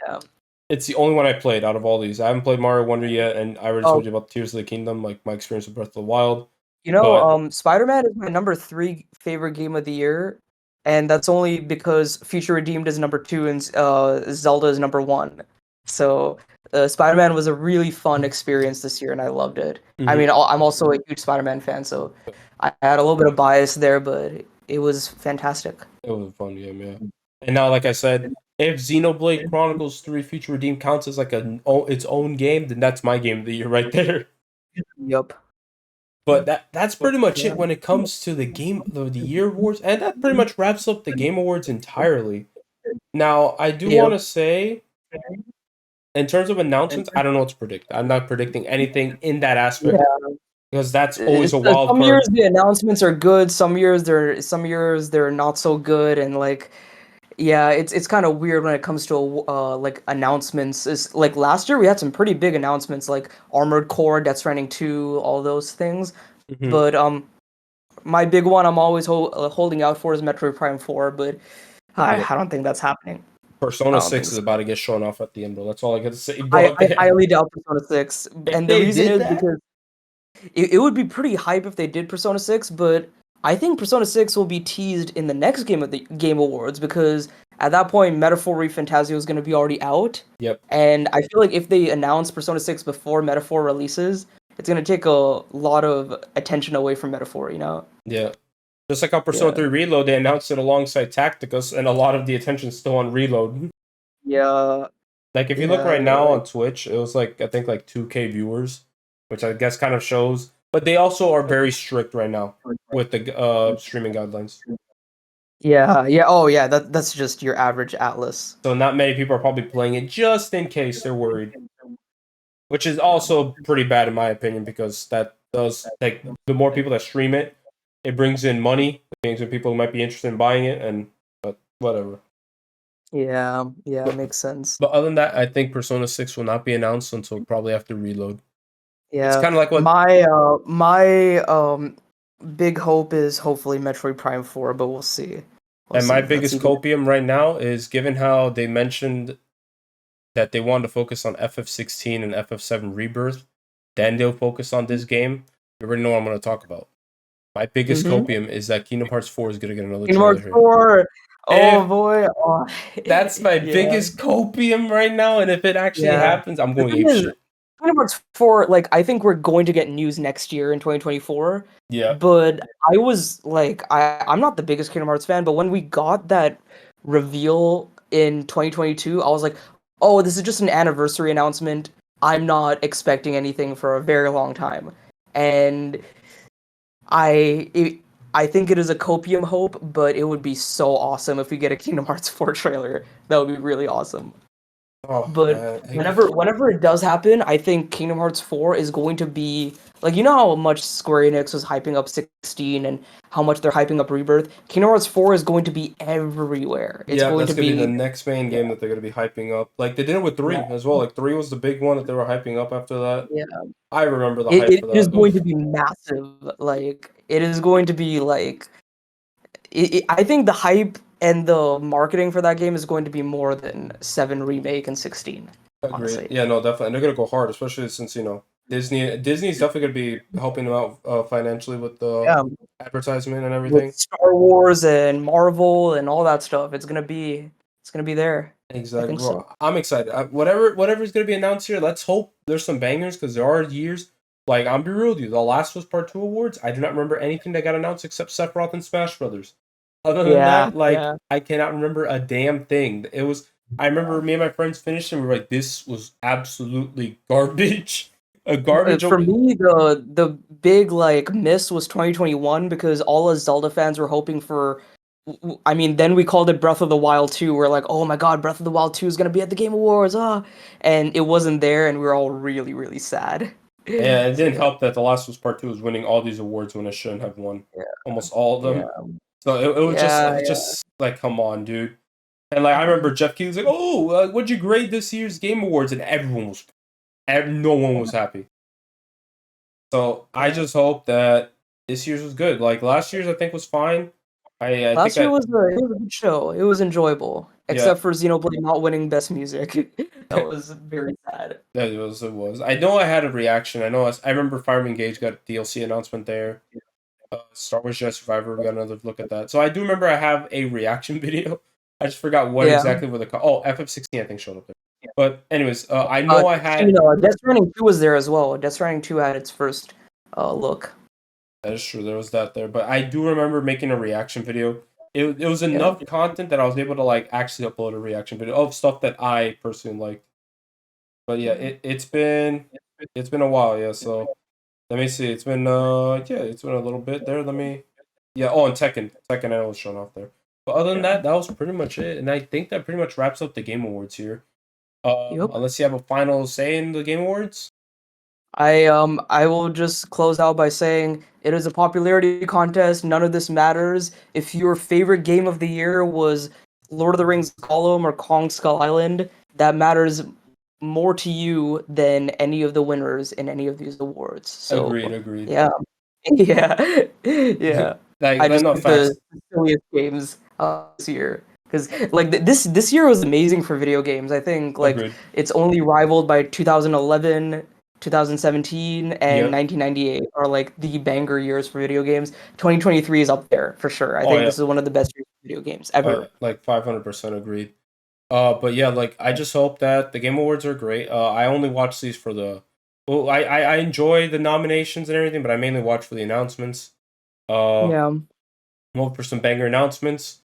Yeah. It's the only one I played out of all these. I haven't played Mario Wonder yet, and I already Oh, told you about Tears of the Kingdom, like my experience with Breath of the Wild. you know, But Spider-Man is my number 3 favorite game of the year, and that's only because Future Redeemed is number 2 and Zelda is number 1. So, Spider-Man was a really fun experience this year, and I loved it. I mhm, mean, I'm also a huge Spider-Man fan, so I had a little bit of bias there, but it was fantastic. it was a fun game, yeah. And now, like I said, if Xenoblade Chronicles 3 Future Redeemed counts as like its own game, then that's my game of the year right there. Yup. But that's pretty much it when it comes to the game of the year awards, and that pretty much wraps up the game awards entirely. Now, I do Yep. want to say, in terms of announcements, I don't know what to predict. I'm not predicting anything in that aspect Yeah. because that's always a wild Some years card. the announcements are good, some years they're not so good, and like yeah, it's kind of weird when it comes to like announcements. Is like last year we had some pretty big announcements like Armored Core, Death Stranding 2, all those things. Mhm. But my big one I'm always holding out for is Metroid Prime 4, but Yeah. I don't think that's happening. I Persona don't think 6 is so. about to get shown off at the end, bro. That's all I got to say, I, bro. I highly doubt Persona 6, If and the they reason did is that, because it would be pretty hype if they did Persona 6, but I think Persona 6 will be teased in the next game of the Game Awards because at that point Metaphor ReFantazio is going to be already out. yep, And I feel like if they announce Persona 6 before Metaphor releases, it's going to take a lot of attention away from Metaphor, you know? yeah. Just like how Persona Yeah. 3 Reload, they announced it alongside Tacticus, and a lot of the attention's still on Reload. Yeah. Like, if you look Yeah. right now on Twitch, it was like, I think, like 2K viewers, which I guess kind of shows. But they also are very strict right now with the streaming guidelines. Yeah. Yeah. Oh, yeah. That's just your average Atlas. So not many people are probably playing it just in case they're worried. Which is also pretty bad in my opinion because that does, like, the more people that stream it, it brings in money, it brings in people who might be interested in buying it, and but whatever. Yeah. Yeah. But, Makes sense. but other than that, I think Persona 6 will not be announced until probably after Reload. It's Yeah. kind of like what, My big hope is hopefully Metroid Prime 4, but we'll see. We'll and my see. Let's biggest see. copium right now is, given how they mentioned that they wanted to focus on FF16 and FF7 Rebirth, then they'll focus on this game. You already know what I'm going to talk about. My biggest copium is that Kingdom Hearts 4 is going to get another Kingdom trailer Hearts here. 4. Oh If boy. Oh. that's my Yeah. biggest copium right now, and if it actually Yeah. happens, I'm The going thing ape is, shit. Kingdom Hearts 4, like, I think we're going to get news next year in 2024. Yeah. But I was like, I'm not the biggest Kingdom Hearts fan, but when we got that reveal in 2022, I was like, oh, this is just an anniversary announcement. I'm not expecting anything for a very long time. And I it, I think it is a copium hope, but it would be so awesome if we get a Kingdom Hearts 4 trailer. That would be really awesome. Oh, But man. whenever it does happen, I think Kingdom Hearts 4 is going to be like, you know how much Square Enix was hyping up 16 and how much they're hyping up Rebirth? Kingdom Hearts 4 is going to be everywhere. It's Yeah, going that's to going to be the be next main game that they're going to be hyping up. Like, they did it with 3 yeah, as well. Like, 3 was the big one that they were hyping up after that. yeah. I remember the It, hype it for is that. going to Oof. be massive. Like it is going to be like I think the hype and the marketing for that game is going to be more than 7 remake and 16, Agreed. honestly. Yeah, no, definitely. And they're going to go hard, especially since, Disney's definitely going to be helping them out financially with the Yeah, advertisement and with everything. Star Wars and Marvel and all that stuff, it's gonna be there. I Exactly. think so. Bro, I'm excited. Whatever's going to be announced here, let's hope there's some bangers because there are years. Like, I'm be real with you, the Last of Us Part 2 awards, I do not remember anything that got announced except Sephiroth and Smash Brothers. Other than Yeah, that, like, yeah. I cannot remember a damn thing. I remember me and my friends finished and we were like, this was absolutely garbage. a garbage. For me, the big like miss was 2021 because all us Zelda fans were hoping for. I mean, then we called it Breath of the Wild 2. We're like, oh my god, Breath of the Wild 2 is gonna be at the Game Awards, and it wasn't there, and we were all really, really sad. Yeah, it So, didn't yeah, help that The Last of Us Part 2 was winning all these awards when it shouldn't have won yeah, almost all of yeah, them. So it yeah, was yeah. just like, come on, dude. And like I remember Jeff Keighley was like, "Oh, what'd you grade this year's Game Awards?" And no one was happy. So I Yeah. just hope that this year's was good. Like last year's, I think was fine. I think Last year was a good show. It was enjoyable, yeah, except for Xenoblade not winning Best Music. That was very sad. it was. I know I had a reaction. I remember Fireman Gage got a DLC announcement there. Star Wars Jedi Survivor, we got another look at that. So I do remember I have a reaction video. I just forgot what Yeah. exactly were the FF16 I think showed up there. But anyways, I Uh, know I had Death Stranding 2 was there as well. Death Stranding 2 had its first look. that is true. There was that there, but I do remember making a reaction video. It was Yeah. enough content that I was able to like actually upload a reaction video of stuff that I personally liked. But yeah, it's been a while. Yeah, so let me see. It's been it's been a little bit there. And Tekken I know was shown off there. But other than that was pretty much it. And I think that pretty much wraps up the Game Awards here. Yep. Unless you have a final say in the Game Awards. I will just close out by saying it is a popularity contest. None of this matters. If your favorite game of the year was Lord of the Rings Gollum or Kong Skull Island, that matters more to you than any of the winners in any of these awards. So Agreed. yeah, yeah. I just No picked facts. the silliest games this year because like this year was amazing for video games. I think like Agreed. it's only rivaled by 2011, 2017, and Yep. 1998 are like the banger years for video games. 2023 is up there for sure. I Oh think yeah. this is one of the best years for video games ever. Like 500% agreed. But yeah, like I just hope that the Game Awards are great. I only watch these for the. Well, I enjoy the nominations and everything, but I mainly watch for the announcements. Yeah. Look for some banger announcements.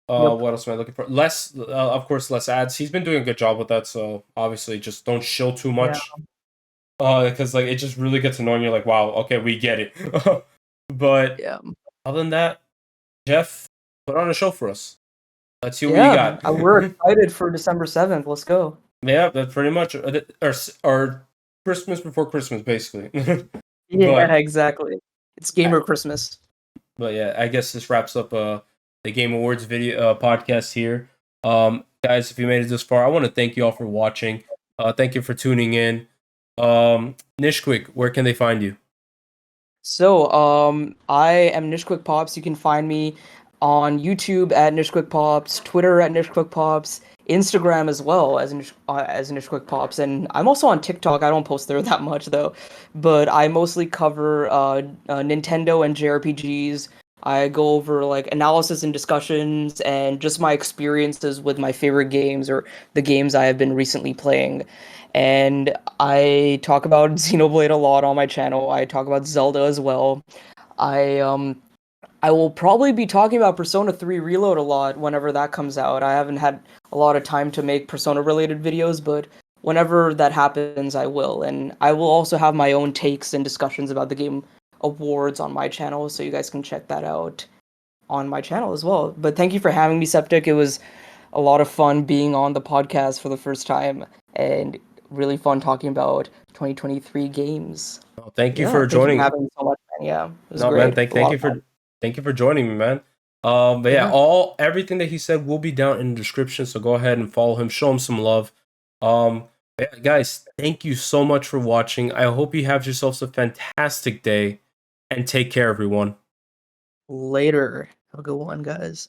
Yep. What else am I looking for? Of course, less ads. He's been doing a good job with that, so obviously, just don't shill too much. Because like it just really gets annoying. You're like, wow, okay, we get it. But Yeah. other than that, Jeff, put on a show for us. Let's see what you got. We're excited for December 7th. Let's go. Yeah, that's pretty much or Christmas before Christmas, basically. Yeah, exactly. It's Gamer Christmas. But yeah, I guess this wraps up the Game Awards video podcast here. Guys, if you made it this far, I want to thank you all for watching. Thank you for tuning in. Nishquik, where can they find you? So, I am Nishquik Pops. You can find me on YouTube at Nishquik Pops, Twitter at Nishquik Pops, Instagram as well as Nishquik Pops, and I'm also on TikTok. I don't post there that much though, but I mostly cover Nintendo and JRPGs. I go over like analysis and discussions and just my experiences with my favorite games or the games I have been recently playing. And I talk about Xenoblade a lot on my channel. I talk about Zelda as well. I um I will probably be talking about Persona 3 Reload a lot whenever that comes out. I haven't had a lot of time to make Persona related videos, but whenever that happens, I will. And I will also have my own takes and discussions about the game awards on my channel, so you guys can check that out on my channel as well. But thank you for having me, Septic. It was a lot of fun being on the podcast for the first time and really fun talking about 2023 games. Oh, thank you for joining. Thank you for having me so much, man. Yeah, it was No, great. man, thank you for joining me, man. But yeah, everything that he said will be down in the description, so go ahead and follow him, show him some love. Yeah, guys, thank you so much for watching. I hope you have yourselves a fantastic day, and take care, everyone. Later. Have a good one, guys.